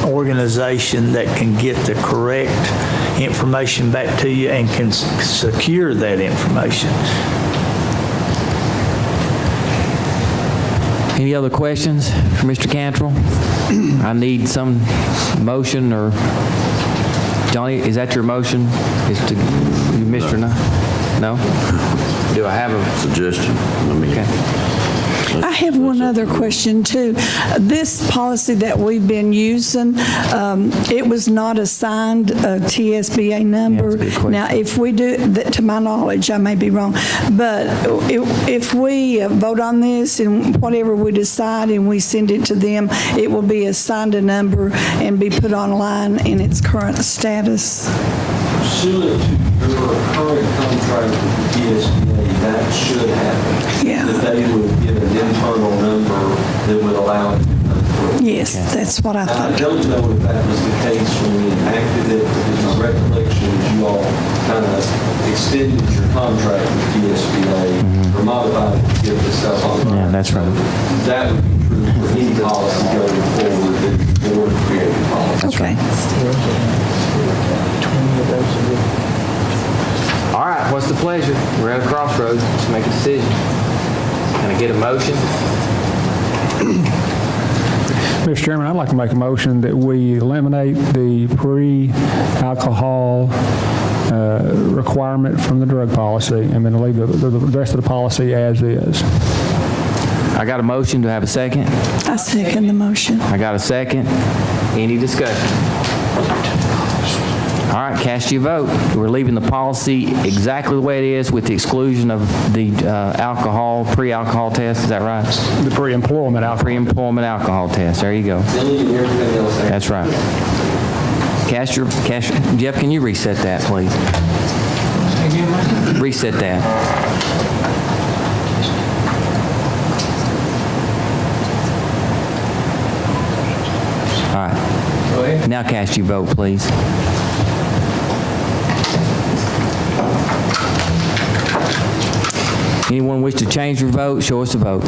organization that can get the correct information back to you and can secure that information. Any other questions for Mr. Cantrell? I need some motion or, Johnny, is that your motion? Is to, you, Mr. No? Do I have a suggestion? Okay. I have one other question too. This policy that we've been using, it was not assigned a TSBA number. Yeah, that's a good question. Now, if we do, to my knowledge, I may be wrong, but if we vote on this and whatever we decide and we send it to them, it will be assigned a number and be put online in its current status. Pursuant to your current contract with the TSBA, that should happen. Yeah. That they would give an internal number that would allow it to come through. Yes, that's what I I thought. don't know if that was the case when we enacted it, because my recollection is you all kind of extended your contract with TSBA or modified it to give the stuff online. Yeah, that's right. That would be true for any policy going forward that the board created policy. Okay. All right, what's the pleasure? We're at a crossroads. Let's make a decision. Can I get a motion? Mr. Chairman, I'd like to make a motion that we eliminate the pre-alcohol requirement from the drug policy and then leave the rest of the policy as is. I got a motion. Do I have a second? I second the motion. I got a second. Any discussion? All right, cast your vote. We're leaving the policy exactly the way it is with the exclusion of the pre-alcohol test, is that right? The pre-employment alcohol. Pre-employment alcohol test, there you go. That's right. Jeff, can you reset that, please? Reset that. All right. Go ahead. Now cast your vote, please. Anyone wish to change your vote, show us a vote.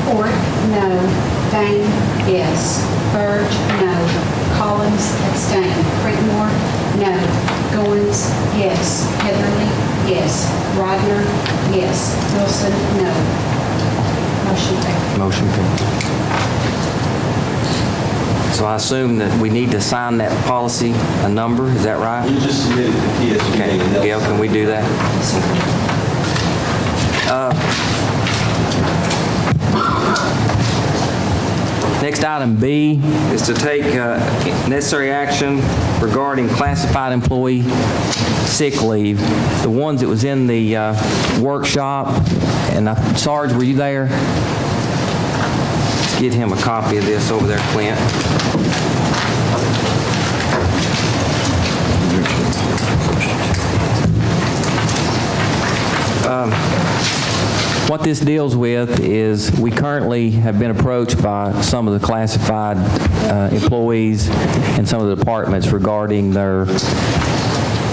Ford, no. Dane, yes. Burge, no. Collins, abstain. Creekmore, no. Goins, yes. Heatherly, yes. Rodner, yes. Wilson, no. Motion carried. Motion carried. So I assume that we need to sign that policy a number, is that right? You just submitted the TSBA. Okay, Gail, can we do that? Next item B is to take necessary action regarding classified employee sick leave. The ones that was in the workshop, and Sarge, were you there? Let's get him a copy of this over there, Clint. What this deals with is we currently have been approached by some of the classified employees in some of the departments regarding the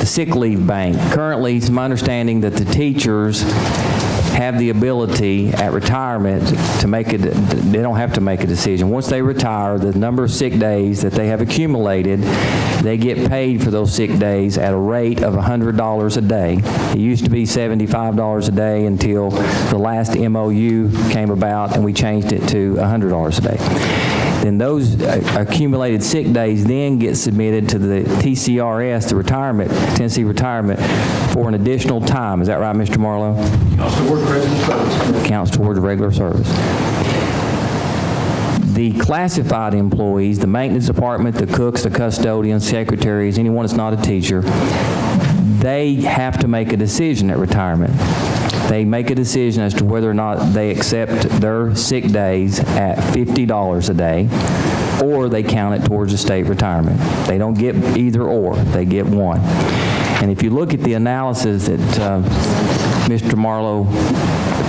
sick leave bank. Currently, it's my understanding that the teachers have the ability at retirement to make it, they don't have to make a decision. Once they retire, the number of sick days that they have accumulated, they get paid for those sick days at a rate of $100 a day. It used to be $75 a day until the last MOU came about and we changed it to $100 a day. Then those accumulated sick days then get submitted to the TCRS, the retirement, Tennessee Retirement, for an additional time. Is that right, Mr. Marlowe? Counts towards regular service. The classified employees, the maintenance department, the cooks, the custodians, secretaries, anyone that's not a teacher, they have to make a decision at retirement. They make a decision as to whether or not they accept their sick days at $50 a day, or they count it towards the state retirement. They don't get either or, they get one. And if you look at the analysis that Mr. Marlowe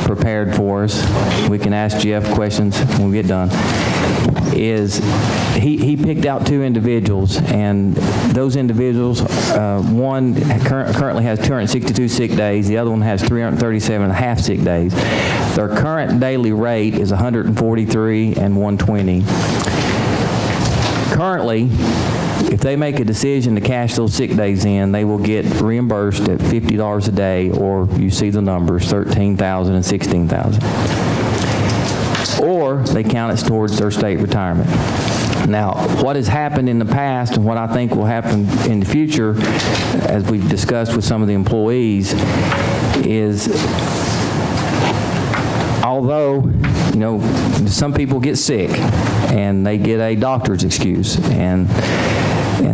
prepared for us, we can ask Jeff questions when we get done, is he picked out two individuals, and those individuals, one currently has 262 sick days, the other one has 337 and a half sick days. Their current daily rate is $143 and $120. Currently, if they make a decision to cash those sick days in, they will get reimbursed at $50 a day, or you see the numbers, $13,000 and $16,000. Or they count it towards their state retirement. Now, what has happened in the past and what I think will happen in the future, as we've discussed with some of the employees, is although, you know, some people get sick and they get a doctor's excuse, and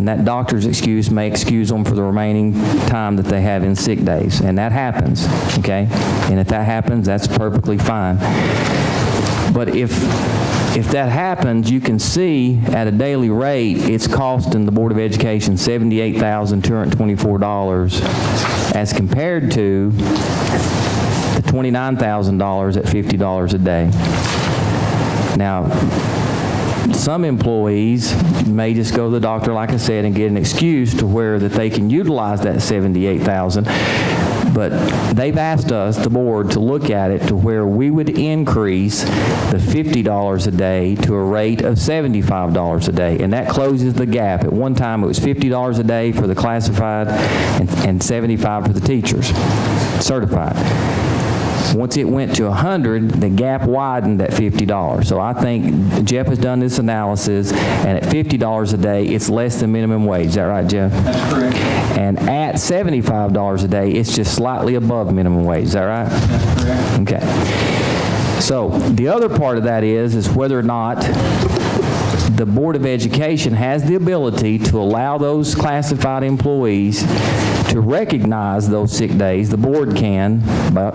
that doctor's excuse may excuse them for the remaining time that they have in sick days, and that happens, okay? And if that happens, that's perfectly fine. But if that happens, you can see at a daily rate, it's costing the Board of Education $78,224 as compared to the $29,000 at $50 a day. Now, some employees may just go to the doctor, like I said, and get an excuse to where that they can utilize that $78,000. But they've asked us, the board, to look at it to where we would increase the $50 a day to a rate of $75 a day, and that closes the gap. At one time, it was $50 a day for the classified and $75 for the teachers, certified. Once it went to 100, the gap widened at $50. So I think Jeff has done this analysis, and at $50 a day, it's less than minimum wage. Is that right, Jeff? That's correct. And at $75 a day, it's just slightly above minimum wage. Is that right? That's correct. Okay. So the other part of that is whether or not the Board of Education has the ability to allow those classified employees to recognize those sick days. The board can,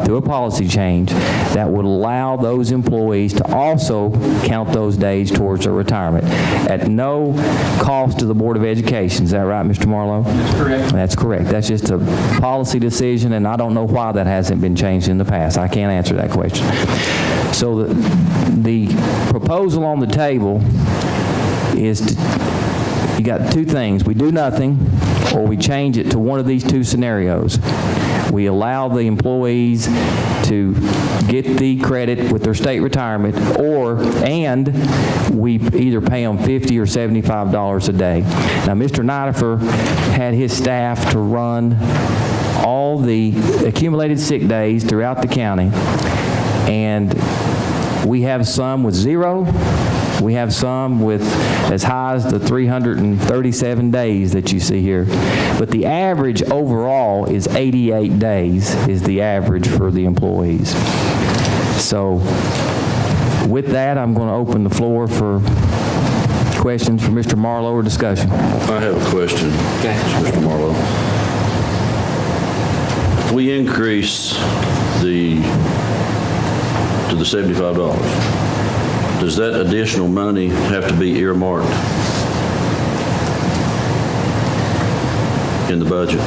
through a policy change, that would allow those employees to also count those days towards their retirement at no cost to the Board of Education. Is that right, Mr. Marlowe? That's correct. That's correct. That's just a policy decision, and I don't know why that hasn't been changed in the past. I can't answer that question. So the proposal on the table is you got two things. We do nothing, or we change it to one of these two scenarios. We allow the employees to get the credit with their state retirement, and we either pay them $50 or $75 a day. Now, Mr. Nidifer had his staff to run all the accumulated sick days throughout the county, and we have some with 0. We have some with as high as the 337 days that you see here. But the average overall is 88 days is the average for the employees. So with that, I'm going to open the floor for questions for Mr. Marlowe or discussion. I have a question, Mr. Marlowe. If we increase to the $75, does that additional money have to be earmarked in the budget?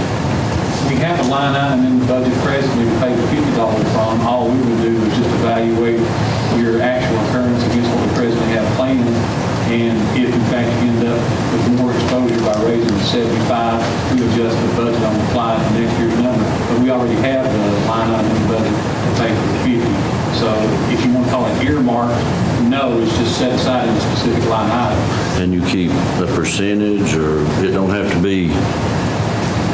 We have a line item in the budget presently to pay the $50 from. All we would do is just evaluate your actual occurrence against what we presently have planned. And if in fact you end up with more exposure by raising to 75, we adjust the budget on the fly to next year's number. But we already have the line item in the budget to pay for the 50. So if you want to call it earmarked, no, it's just set aside in a specific line item. And you keep a percentage, or it don't have to be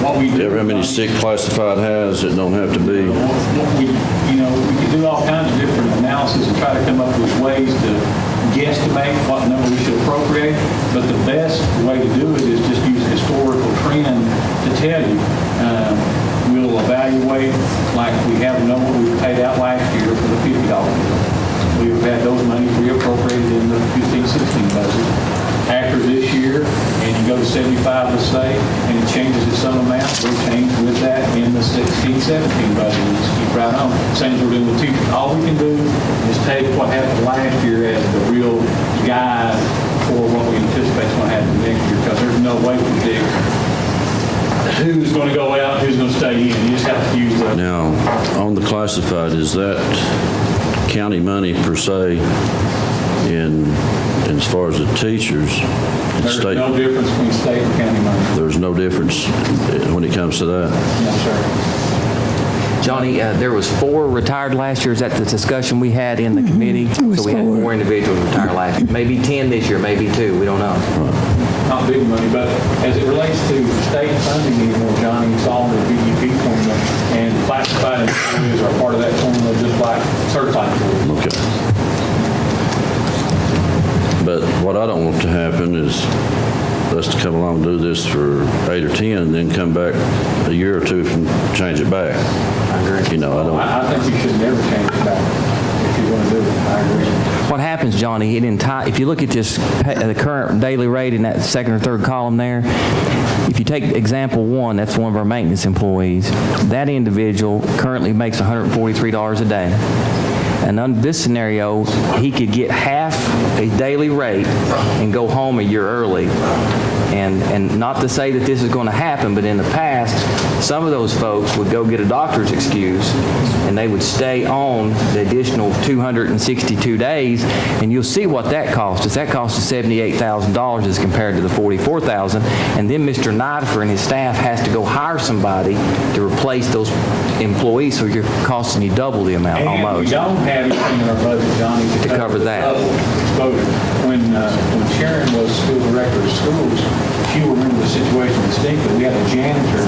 What we do, how many sick classified has, it don't have to be. we could do all kinds of different analysis and try to come up with ways to guesstimate what number we should appropriate, but the best way to do it is just use a historical trend to tell you. We'll evaluate, like we have known what we paid out last year for the $50 bill. We've had those monies reappropriated in the 15-16 budget. After this year, and you go to 75, let's say, and it changes at some amount, we'll change with that in the 16-17 budget. We just keep right on. Same as we're doing with teachers. All we can do is take what happened last year as the real guide for what we anticipate is going to happen next year, because there's no way to predict who's going to go out, who's going to stay in. You just have to use that. Now, on the classified, is that county money per se as far as the teachers? There's state, no difference between state and county money. There's no difference when it comes to that? No, sir. Johnny, there was 4 retired last year. Is that the discussion we had in the committee? So we had 4 individuals retire last year. Maybe 10 this year, maybe 2. We don't know. Not big money, but as it relates to state funding anymore, Johnny, it's all in the BEP formula, and classified employees are part of that formula, just like certified employees. Okay. But what I don't want to happen is us to come along and do this for 8 or 10, and then come back a year or two and change it back. I agree. I think you should never change it back if you're going to do it. I agree. What happens, Johnny, if you look at this, the current daily rate in that second or third column there, if you take example 1, that's one of our maintenance employees, that individual currently makes $143 a day. And under this scenario, he could get half a daily rate and go home a year early. And not to say that this is going to happen, but in the past, some of those folks would go get a doctor's excuse, and they would stay on the additional 262 days, and you'll see what that cost us. That cost us $78,000 as compared to the $44,000, and then Mr. Nidifer and his staff has to go hire somebody to replace those employees, so you're costing you double the amount And almost. we don't have anything in our budget, Johnny, To cover that. When Sharon was school director of schools, she will remember the situation distinctly. We had a janitor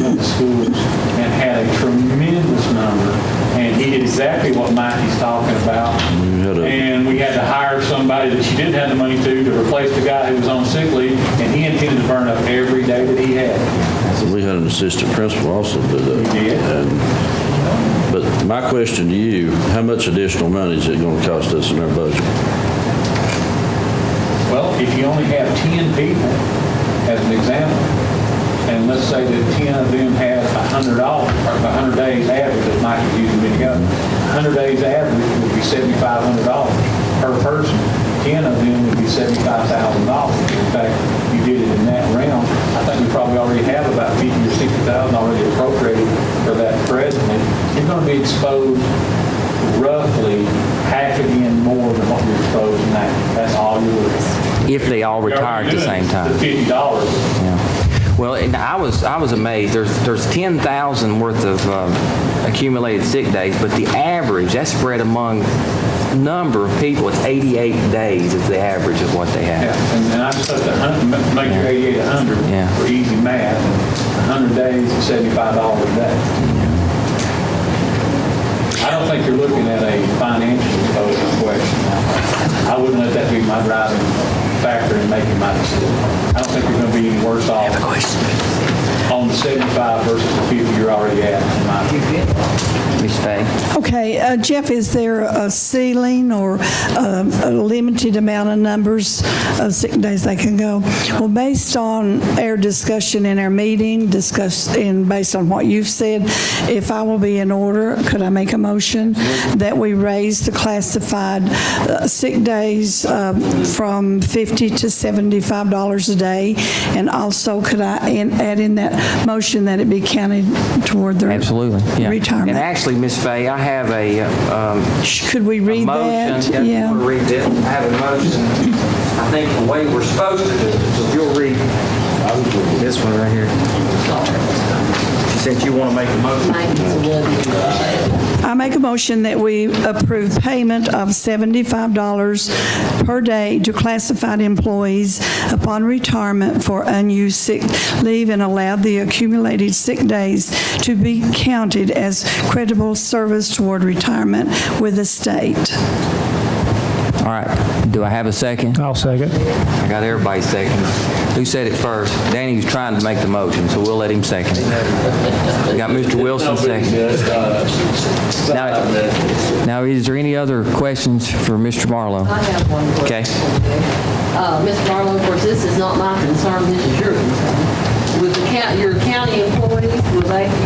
in the schools and had a tremendous number, and he did exactly what Mikey's talking about. And we had to hire somebody that she didn't have the money to replace the guy who was on sick leave, and he intended to burn up every day that he had. We had an assistant principal also do that. We did. But my question to you, how much additional money is it going to cost us in our budget? Well, if you only have 10 people, as an example, and let's say that 10 of them have $100, or 100 days average, as Mike is using a minute ago, 100 days average would be $7,500 per person. 10 of them would be $75,000. In fact, you did it in that realm. I think we probably already have about 50 or 60,000 already appropriated for that presently. You're going to be exposed roughly half again more than what you're exposed now. That's all you're looking at. If they all retire at the same time. The $50. Yeah. Well, and I was amazed. There's 10,000 worth of accumulated sick days, but the average, that's spread among number of people. It's 88 days is the average of what they have. Yeah, and I just put the make your 88 100 for easy math. 100 days is $75 a day. I don't think you're looking at a financial exposure question. I wouldn't let that be my driving factor in making my decision. I don't think you're going to be any worse off on the 75 versus the 50 you're already at, in my opinion. Ms. Fay? Okay, Jeff, is there a ceiling or a limited amount of numbers of sick days they can go? Well, based on our discussion in our meeting, based on what you've said, if I will be in order, could I make a motion that we raise the classified sick days from $50 to $75 a day? And also, could I add in that motion that it be counted toward the Absolutely, yeah. retirement? And actually, Ms. Fay, I have a could we read motion. that? Yeah. Want to read this? I have a motion. I think the way we're supposed to do it. So if you'll read this one right here. She said you want to make a motion. I make a motion that we approve payment of $75 per day to classified employees upon retirement for unused sick leave and allow the accumulated sick days to be counted as credible service toward retirement with the state. All right. Do I have a second? I'll second. I got everybody second. Who said it first? Danny was trying to make the motion, so we'll let him second it. We got Mr. Wilson second. Now, is there any other questions for Mr. Marlowe? I have one question. Okay. Mr. Marlowe, of course, this is not my concern, this is your concern. With your county employees, you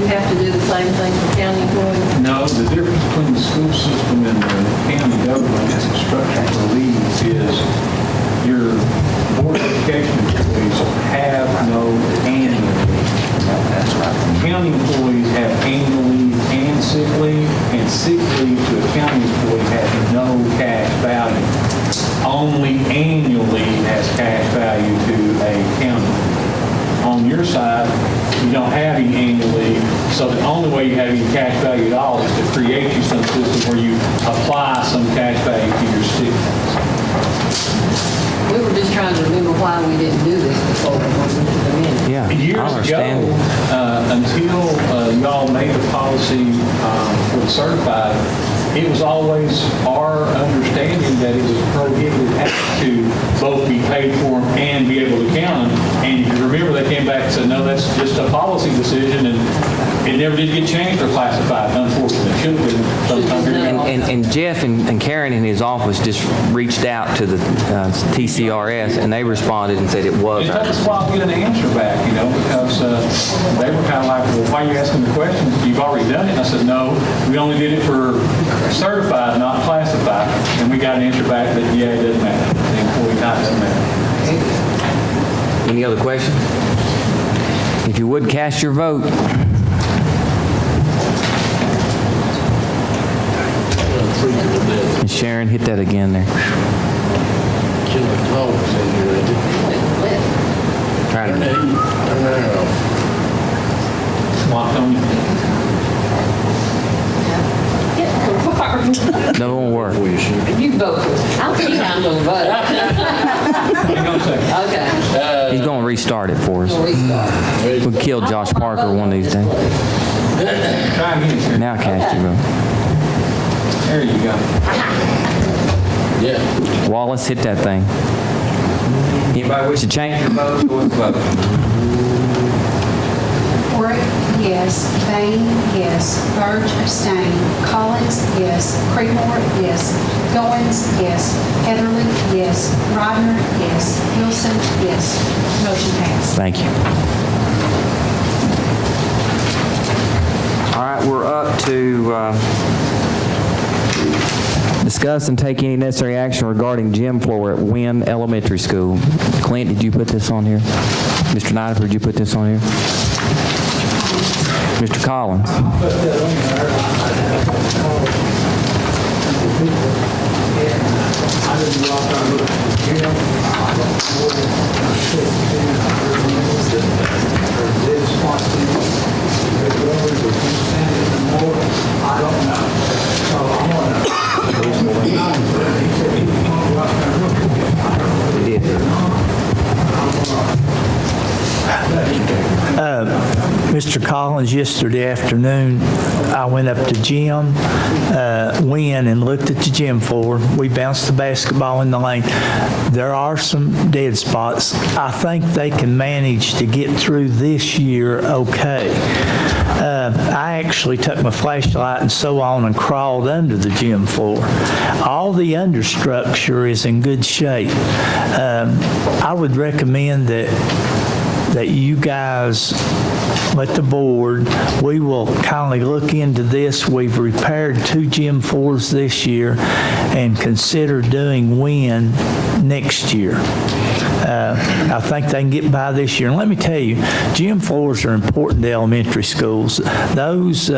have to do the same thing for county employees? No, the difference between the school system and the county government as it's structured for leaves is your Board of Education employees have no annual leave. That's right. County employees have annual leave and sick leave leave to a county employee has no cash value. Only annual leave has cash value to a county. On your side, you don't have any annual leave, so the only way you have any cash value at all is to create you some system where you apply some cash value to your sick days. We were just trying to remember why we didn't do this before. Yeah, Years ago, until y'all made the policy for the certified, it was always our understanding that it was prohibited to both be paid for them and be able to count them. And if you remember, they came back and said, no, that's just a policy decision, and it never did get changed or classified, unfortunately. It should have been sometime. And Jeff and Karen in his office just reached out to the TCRS, and they responded and said it was. It took us a while to get an answer back, because they were kind of like, well, why are you asking the questions? You've already done it. And I said, no, we only did it for certified, not classified. And we got an answer back that, yeah, it doesn't matter. The employee type doesn't matter. Any other questions? If you would, cast your vote. And Sharon, hit that again there. Try to. Locked on you. No, it won't work. You vote. I'll see how I'm going to vote. Hang on a second. Okay. He's going to restart it for us. We'll kill Josh Parker one of these days. Try again. Now cast your vote. There you go. Yeah. Wallace, hit that thing. Anybody wish to change your vote? Go and vote. Or yes. Bain, yes. Burge, abstain. Collins, yes. Creedmoor, yes. Goins, yes. Heatherly, yes. Rodner, yes. Wilson, yes. Motion passed. Thank you. All right, we're up to discuss and take any necessary action regarding gym floor at Wynn Elementary School. Clint, did you put this on here? Mr. Nifer, did you put this on here? Mr. Collins? Mr. Collins, yesterday afternoon, I went up to Jim Wynn and looked at the gym floor. We bounced the basketball in the lane. There are some dead spots. I think they can manage to get through this year okay. I actually took my flashlight and so on and crawled under the gym floor. All the understructure is in good shape. I would recommend that you guys let the board, we will kindly look into this. We've repaired 2 gym floors this year and consider doing Wynn next year. I think they can get by this year. And let me tell you, gym floors are important to elementary schools. Those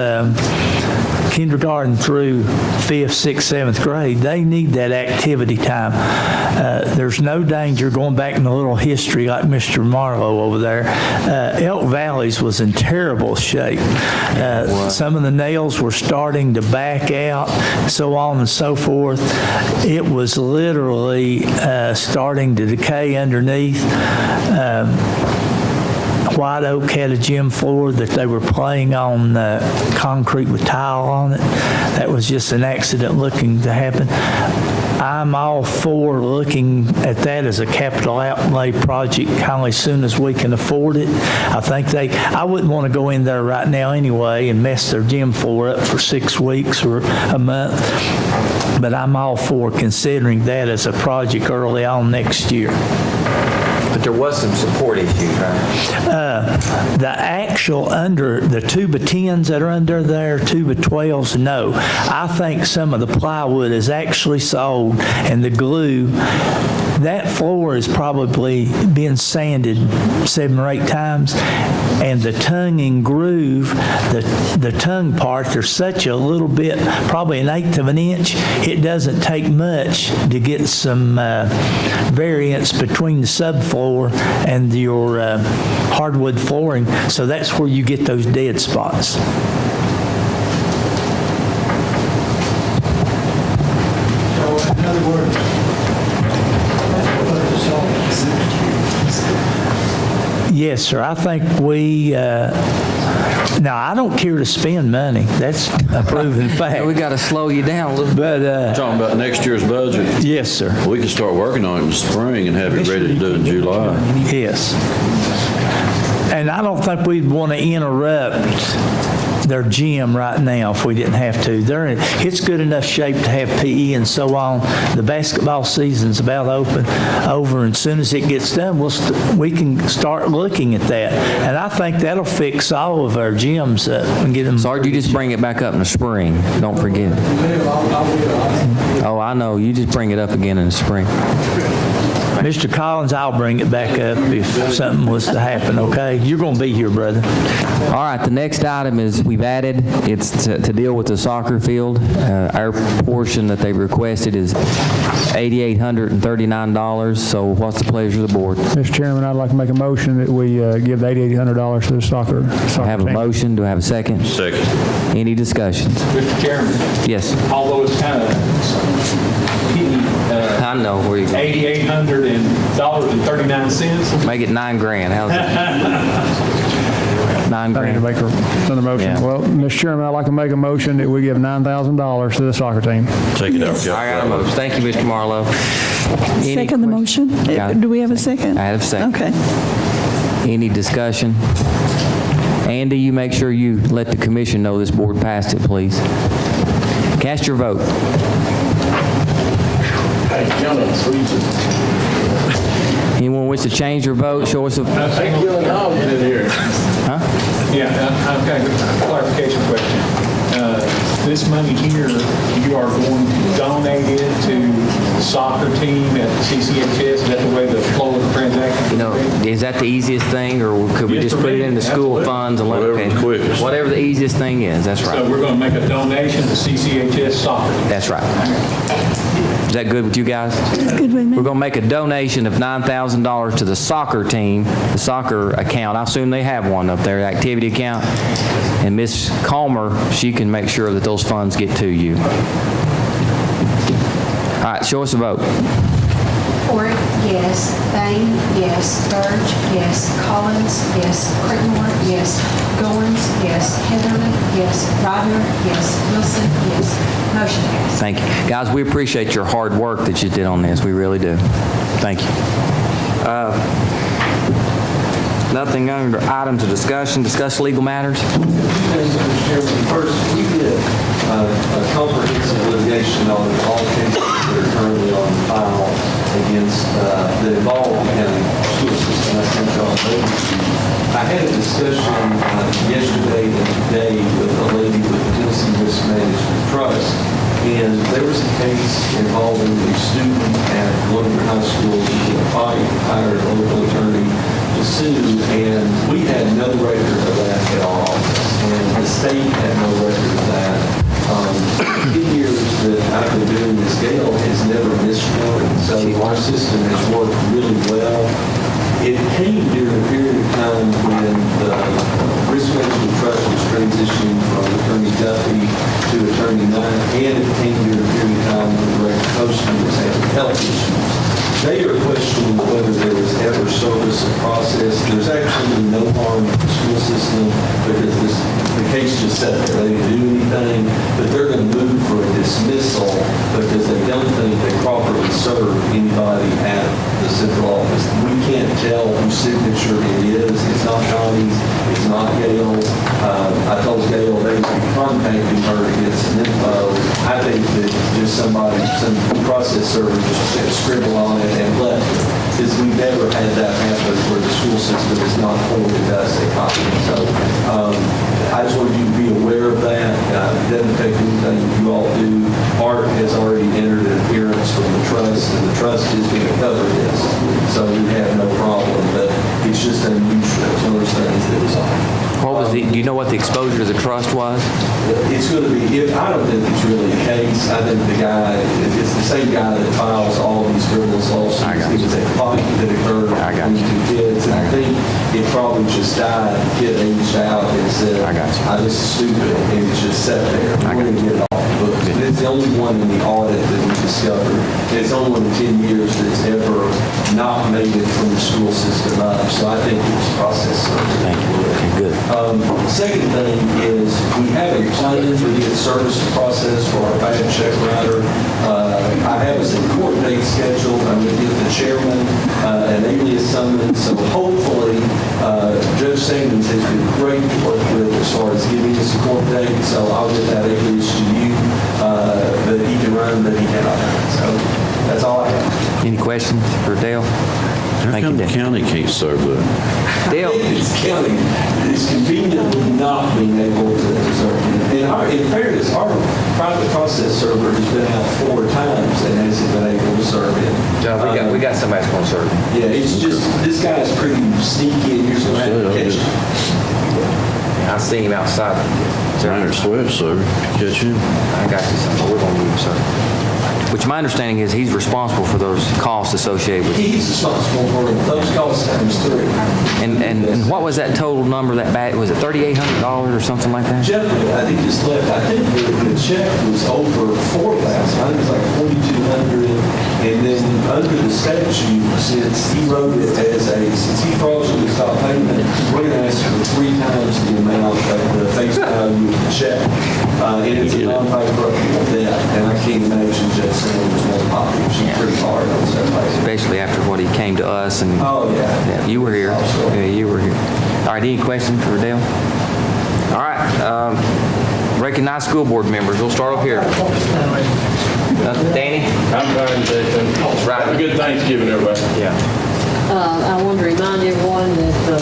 kindergarten through 5th, 6th, 7th grade, they need that activity time. There's no danger going back in a little history like Mr. Marlowe over there. Elk Valleys was in terrible shape. Some of the nails were starting to back out, so on and so forth. It was literally starting to decay underneath. White Oak had a gym floor that they were playing on concrete with tile on it. That was just an accident looking to happen. I'm all for looking at that as a capital outlay project kind of as soon as we can afford it. I wouldn't want to go in there right now anyway and mess their gym floor up for 6 weeks or a month. But I'm all for considering that as a project early on next year. But there was some support issues, right? The actual the 2x10s that are under there, 2x12s, no. I think some of the plywood is actually sold and the glue, that floor has probably been sanded 7 or 8 times, and the tongue and groove, the tongue part, there's such a little bit, probably 1/8 of an inch. It doesn't take much to get some variance between the subfloor and your hardwood flooring, so that's where you get those dead spots. So in other words, put this on Yes, sir. I think we, now, I don't care to spend money. That's a proven fact. We got to slow you down a little bit. But, Talking about next year's budget. yes, sir. We can start working on it in the spring and have it ready to do in July. Yes. And I don't think we'd want to interrupt their gym right now if we didn't have to. It's good enough shape to have PE and so on. The basketball season's about over, and as soon as it gets done, we can start looking at that. And I think that'll fix all of our gyms up and get them. Sarge, you just bring it back up in the spring. Don't forget. Oh, I know. You just bring it up again in the spring. Mr. Collins, I'll bring it back up if something was to happen, okay? You're going to be here, brother. All right, the next item is we've added, it's to deal with the soccer field. Our portion that they've requested is $8,839. So what's the pleasure of the board? Mr. Chairman, I'd like to make a motion that we give the $8,800 to the soccer I have a team. motion. Do I have a second? Second. Any discussions? Mr. Chairman, Yes. although it's kind of I know where you go. $8,800.39. Make it $9,000. How's that? I need to $9,000. make another motion. Yeah. Well, Mr. Chairman, I'd like to make a motion that we give $9,000 to the soccer team. Take it out. I got a motion. Thank you, Mr. Marlowe. Any Second the motion? Got it. Do we have a second? I have a second. Okay. Any discussion? Andy, you make sure you let the commission know this board passed it, please. Cast your vote. Anyone wish to change their vote, show us a... Huh? Yeah, I've got a clarification question. This money here, you are going to donate it to the soccer team at the CCHS? Is that the way the flow of the transaction? No, is that the easiest thing, or could we just put it in the school funds and let it pay? Whatever the easiest thing is, that's right. So we're going to make a donation to CCHS soccer? That's right. Is that good with you guys? That's good with me. We're going to make a donation of $9,000 to the soccer team, the soccer account. I assume they have one up there, the activity account. And Ms. Calmer, she can make sure that those funds get to you. All right, show us a vote. Ford, yes. Bain, yes. Burge, yes. Collins, yes. Crickmore, yes. Goins, yes. Heatherly, yes. Rodner, yes. Wilson, yes. Motion passed. Thank you. Guys, we appreciate your hard work that you did on this. We really do. Thank you. Nothing under items of discussion. Discuss legal matters. Two things, Mr. Chairman. First, we did a comprehensive litigation on all cases that are currently on file against the involved county school system. I sent y'all those. I had a discussion yesterday and today with a lady with the Tennessee Risk Management Trust, and there was a case involving a student at Columbia High School who did a fight, hired a local attorney to sue, and we had no record of that at our office, and the state had no record of that. The 10 years that I've been doing this, Gail has never missed one, so our system has worked really well. It came during a period of time when the Risk Management Trust was transitioning from Attorney Duffy to Attorney Knight, and it came during a period of time when Director Poston was having health issues. They are questioning whether there was ever service and process. There's actually no harm to the school system because the case just sat there. They didn't do anything, but they're going to move for a dismissal because they don't think they properly serve anybody at the central office. We can't tell whose signature it is. It's not Connie's. It's not Gail. I told Gail they would be contacting her to get some info. I think that just somebody, some process server just scribble on it and left it, because we've never had that happen where the school system is not forwarded us a copy. So I just wanted you to be aware of that. It doesn't affect anything you all do. Art has already entered an appearance from the trust, and the trust is going to cover this. So we have no problem, but it's just unusual. It's one of those things that was on. What was do you know what the exposure to the trust was? It's going to be, I don't think it's really a case. I think the guy, it's the same guy that files all these frivolous lawsuits. It was a fight that occurred between two kids, and I think it probably just died. The kid aged out and said, this is stupid, and it just sat there. We're going to get it off the books. But it's the only one in the audit that we discovered. It's only one in 10 years that's ever not made it from the school system up. So I think it's process. Thank you. Okay, good. Second thing is we have a plan for the service process for our bad check writer. I have a court date scheduled. I'm going to give the chairman an alias summons. So hopefully, Judge Sanders has been great to work with as far as giving us a court date. So I'll get that alias to you that he can run, that he cannot. So that's all I have. Any questions for Dale? How come the county can't serve that? Dale? It's county. It's conveniently not being able to serve it. In fairness, our private process server has been out 4 times and hasn't been able to serve it. No, we got somebody that's going to serve him. Yeah, it's just, this guy's pretty sneaky and you're going to have to catch him. I seen him outside. Minor sweat, sir. Catch him. I got you something. We're going to need him, sir. Which my understanding is he's responsible for those costs associated with it. He's responsible for those costs times 3. And what was that total number, that bad, was it $3,800 or something like that? Jeff, I think just left, I think the check was over 4,000. I think it was like 4,200. And then under the statute, since he wrote it since he fraudulently stopped payment, we're going to ask for 3 times the amount of the face value of the check. And it's a non-payable debt. And I can't imagine Jeff Sanders was popular. She's pretty hard on stuff like that. Especially after what he came to us and. Oh, yeah. You were here. Yeah, you were here. All right, any questions for Dale? All right, recognize school board members. We'll start off here. Danny? I'm fine, Jason. Right. Have a good Thanksgiving, everybody. Yeah. I want to remind everyone that the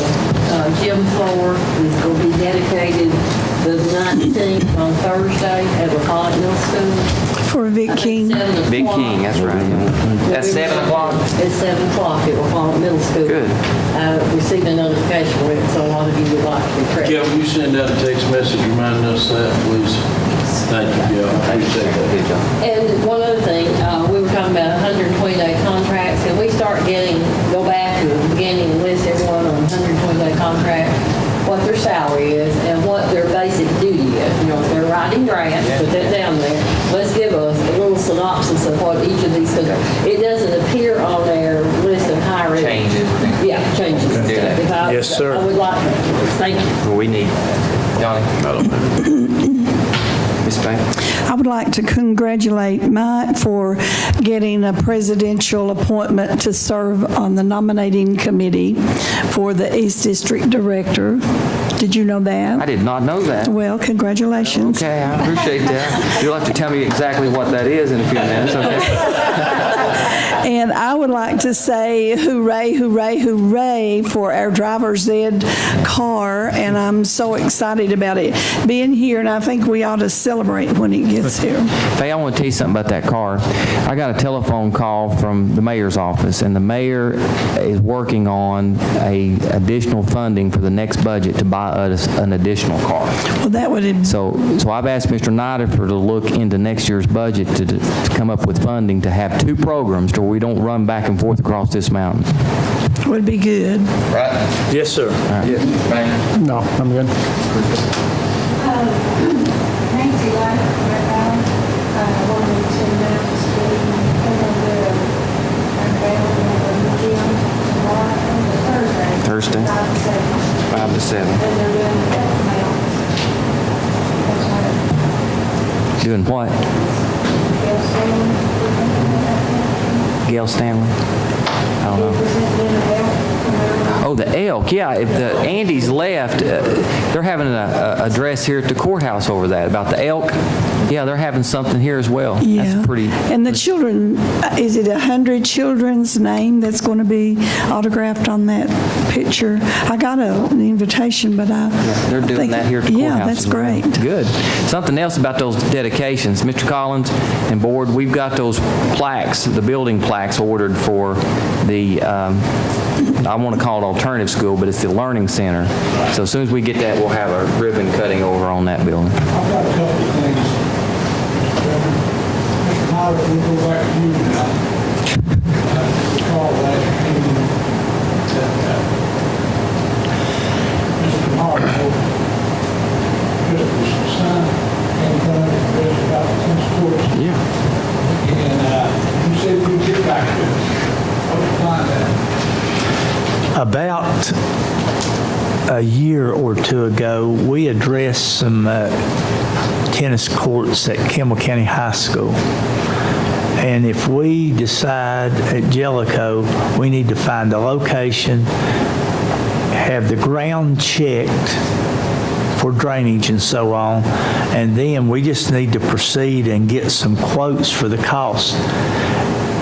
gym floor is going to be dedicated the 19th on Thursday at LaFollette Middle School. For Vic King. Big King, that's right. At 7 o'clock? At 7 o'clock at LaFollette Middle School. Good. I received a notification for it, so a lot of you would like to be present. Gail, will you send out a text message reminding us that, please? Thank you, Gail. I appreciate that. And one other thing, we were talking about 120-day contracts, and we go back to the beginning and list everyone on 120-day contract, what their salary is, and what their basic duty is. You know, if they're writing grants, put that down there. Let's give us a little synopsis of what each of these, because it doesn't appear on their list of hiring. Changes. Yeah, changes and stuff. If I- Yes, sir. I would like, thank you. We need, Johnny? I don't know. Ms. Banks? I would like to congratulate Mike for getting a presidential appointment to serve on the nominating committee for the East District Director. Did you know I that? did not know that. Well, congratulations. Okay, I appreciate that. You'll have to tell me exactly what that is in a few minutes, okay? And I would like to say hooray, hooray, hooray for our driver's ed car, and I'm so excited about it being here, and I think we ought to celebrate when it gets here. Faye, I want to tell you something about that car. I got a telephone call from the mayor's office, and the mayor is working on a additional funding for the next budget to buy us an additional car. Well, that would, So I've asked Mr. Nidifer to look into next year's budget to come up with funding to have two programs to where we don't run back and forth across this mountain. would be good. Right? Yes, sir. Yes. Bang. No, I'm good. Nancy Light, wanted to announce the gym tomorrow, Thursday? 5 to 7. And they're doing the Doing what? Gail Stanley? I don't know. Oh, the elk, yeah. If the Andy's left, they're having a address here at the courthouse over that, about the elk. Yeah, they're having something here as well. Yeah. That's pretty. And the children, is it 100 children's name that's going to be autographed on that picture? I got an invitation, but They're doing think- that here at the courthouse. Yeah, that's as well. great. Good. Something else about those dedications. Mr. Collins and board, we've got those plaques, the building plaques ordered for the, I want to call it alternative school, but it's the Learning Center. So as soon as we get that, we'll have a ribbon cutting over on that building. I've got a couple of things. Mr. Myler, we'll go back to you now. Recall last meeting that Mr. Myler, just was signed and done about the tennis courts. Yeah. And you said you'd get back to us. What's the plan then? About a year or two ago, we addressed some tennis courts at Campbell County High School. And if we decide at Jellicoe, we need to find a location, have the ground checked for drainage and so on, and then we just need to proceed and get some quotes for the cost.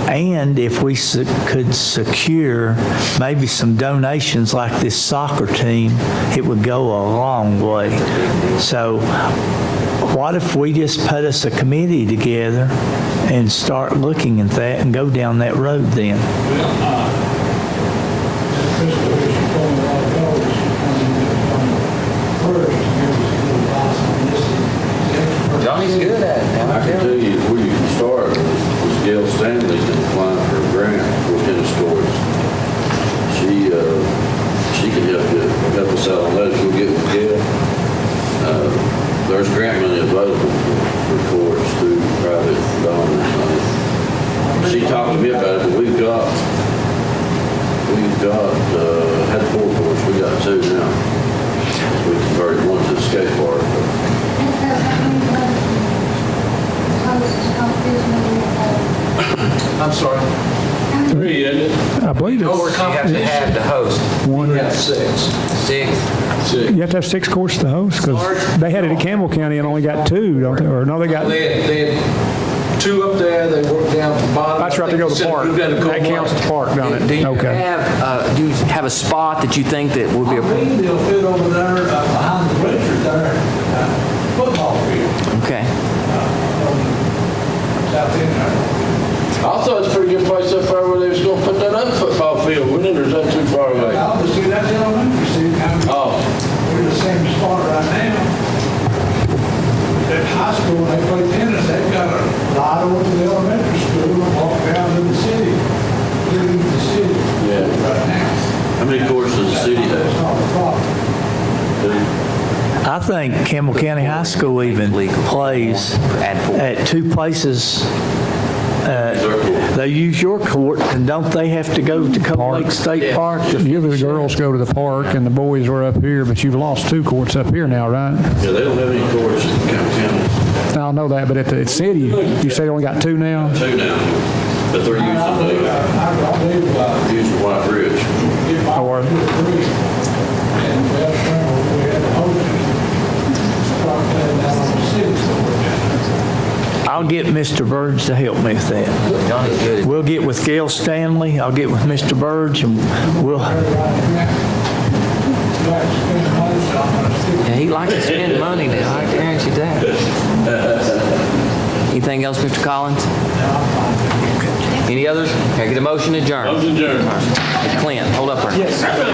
And if we could secure maybe some donations like this soccer team, it would go a long way. So what if we just put us a committee together and start looking at that and go down that road then? Johnny's good at it. I can tell you where you can start was Gail Stanley applying for a grant for tennis courts. She can help us out on that if you'll get with Gail. There's grant money available for courts through private donors. She talked to me about it, but we've got had 4 courts, we got 2 now. We converted one to a skate park. I'm sorry. 3, isn't it? I believe You have to have the host. one. Six. You have to have 6 courses to host, because they had it at Campbell County and only got 2, don't they? Or no, they got, They had 2 up there, they worked down at the bottom. that's right, to go to the park. That counts as park, don't it? Do you Okay. do you have a spot that you think that would be I a... think they'll fit over there behind the bleachers there, football field, Okay. south end there. I thought it's a pretty good place up there where they was gonna put that up football field, wasn't it, or is that too far away? I'll just see, that's the elementary school. Oh. We're in the same spot right now. At high school, they play tennis, they've got a ride over to the elementary school and walk down to the city, through the city. Yeah. Right now. How many courses does the city That's have? not a problem. I think Campbell County High School even plays at 2 places. They use your court, and don't they have to go to Cold Lake State Park? Usually the girls go to the park and the boys are up here, but you've lost 2 courts up here now, right? Yeah, they don't have any courts in Campbell County. I know that, but at the city, you say they only got 2 now? 2 now, but they're using White Ridge. Or, And we had the hostess, start playing down on the city somewhere. I'll get Mr. Burge to help me with that. Johnny's good. We'll get with Gail Stanley, I'll get with Mr. Burge, and we'll, Yeah, he likes to spend money now, I guarantee that. Anything else, Mr. Collins? Any others? Can I get a motion to adjourn? Motion adjourned. Clint, hold up there.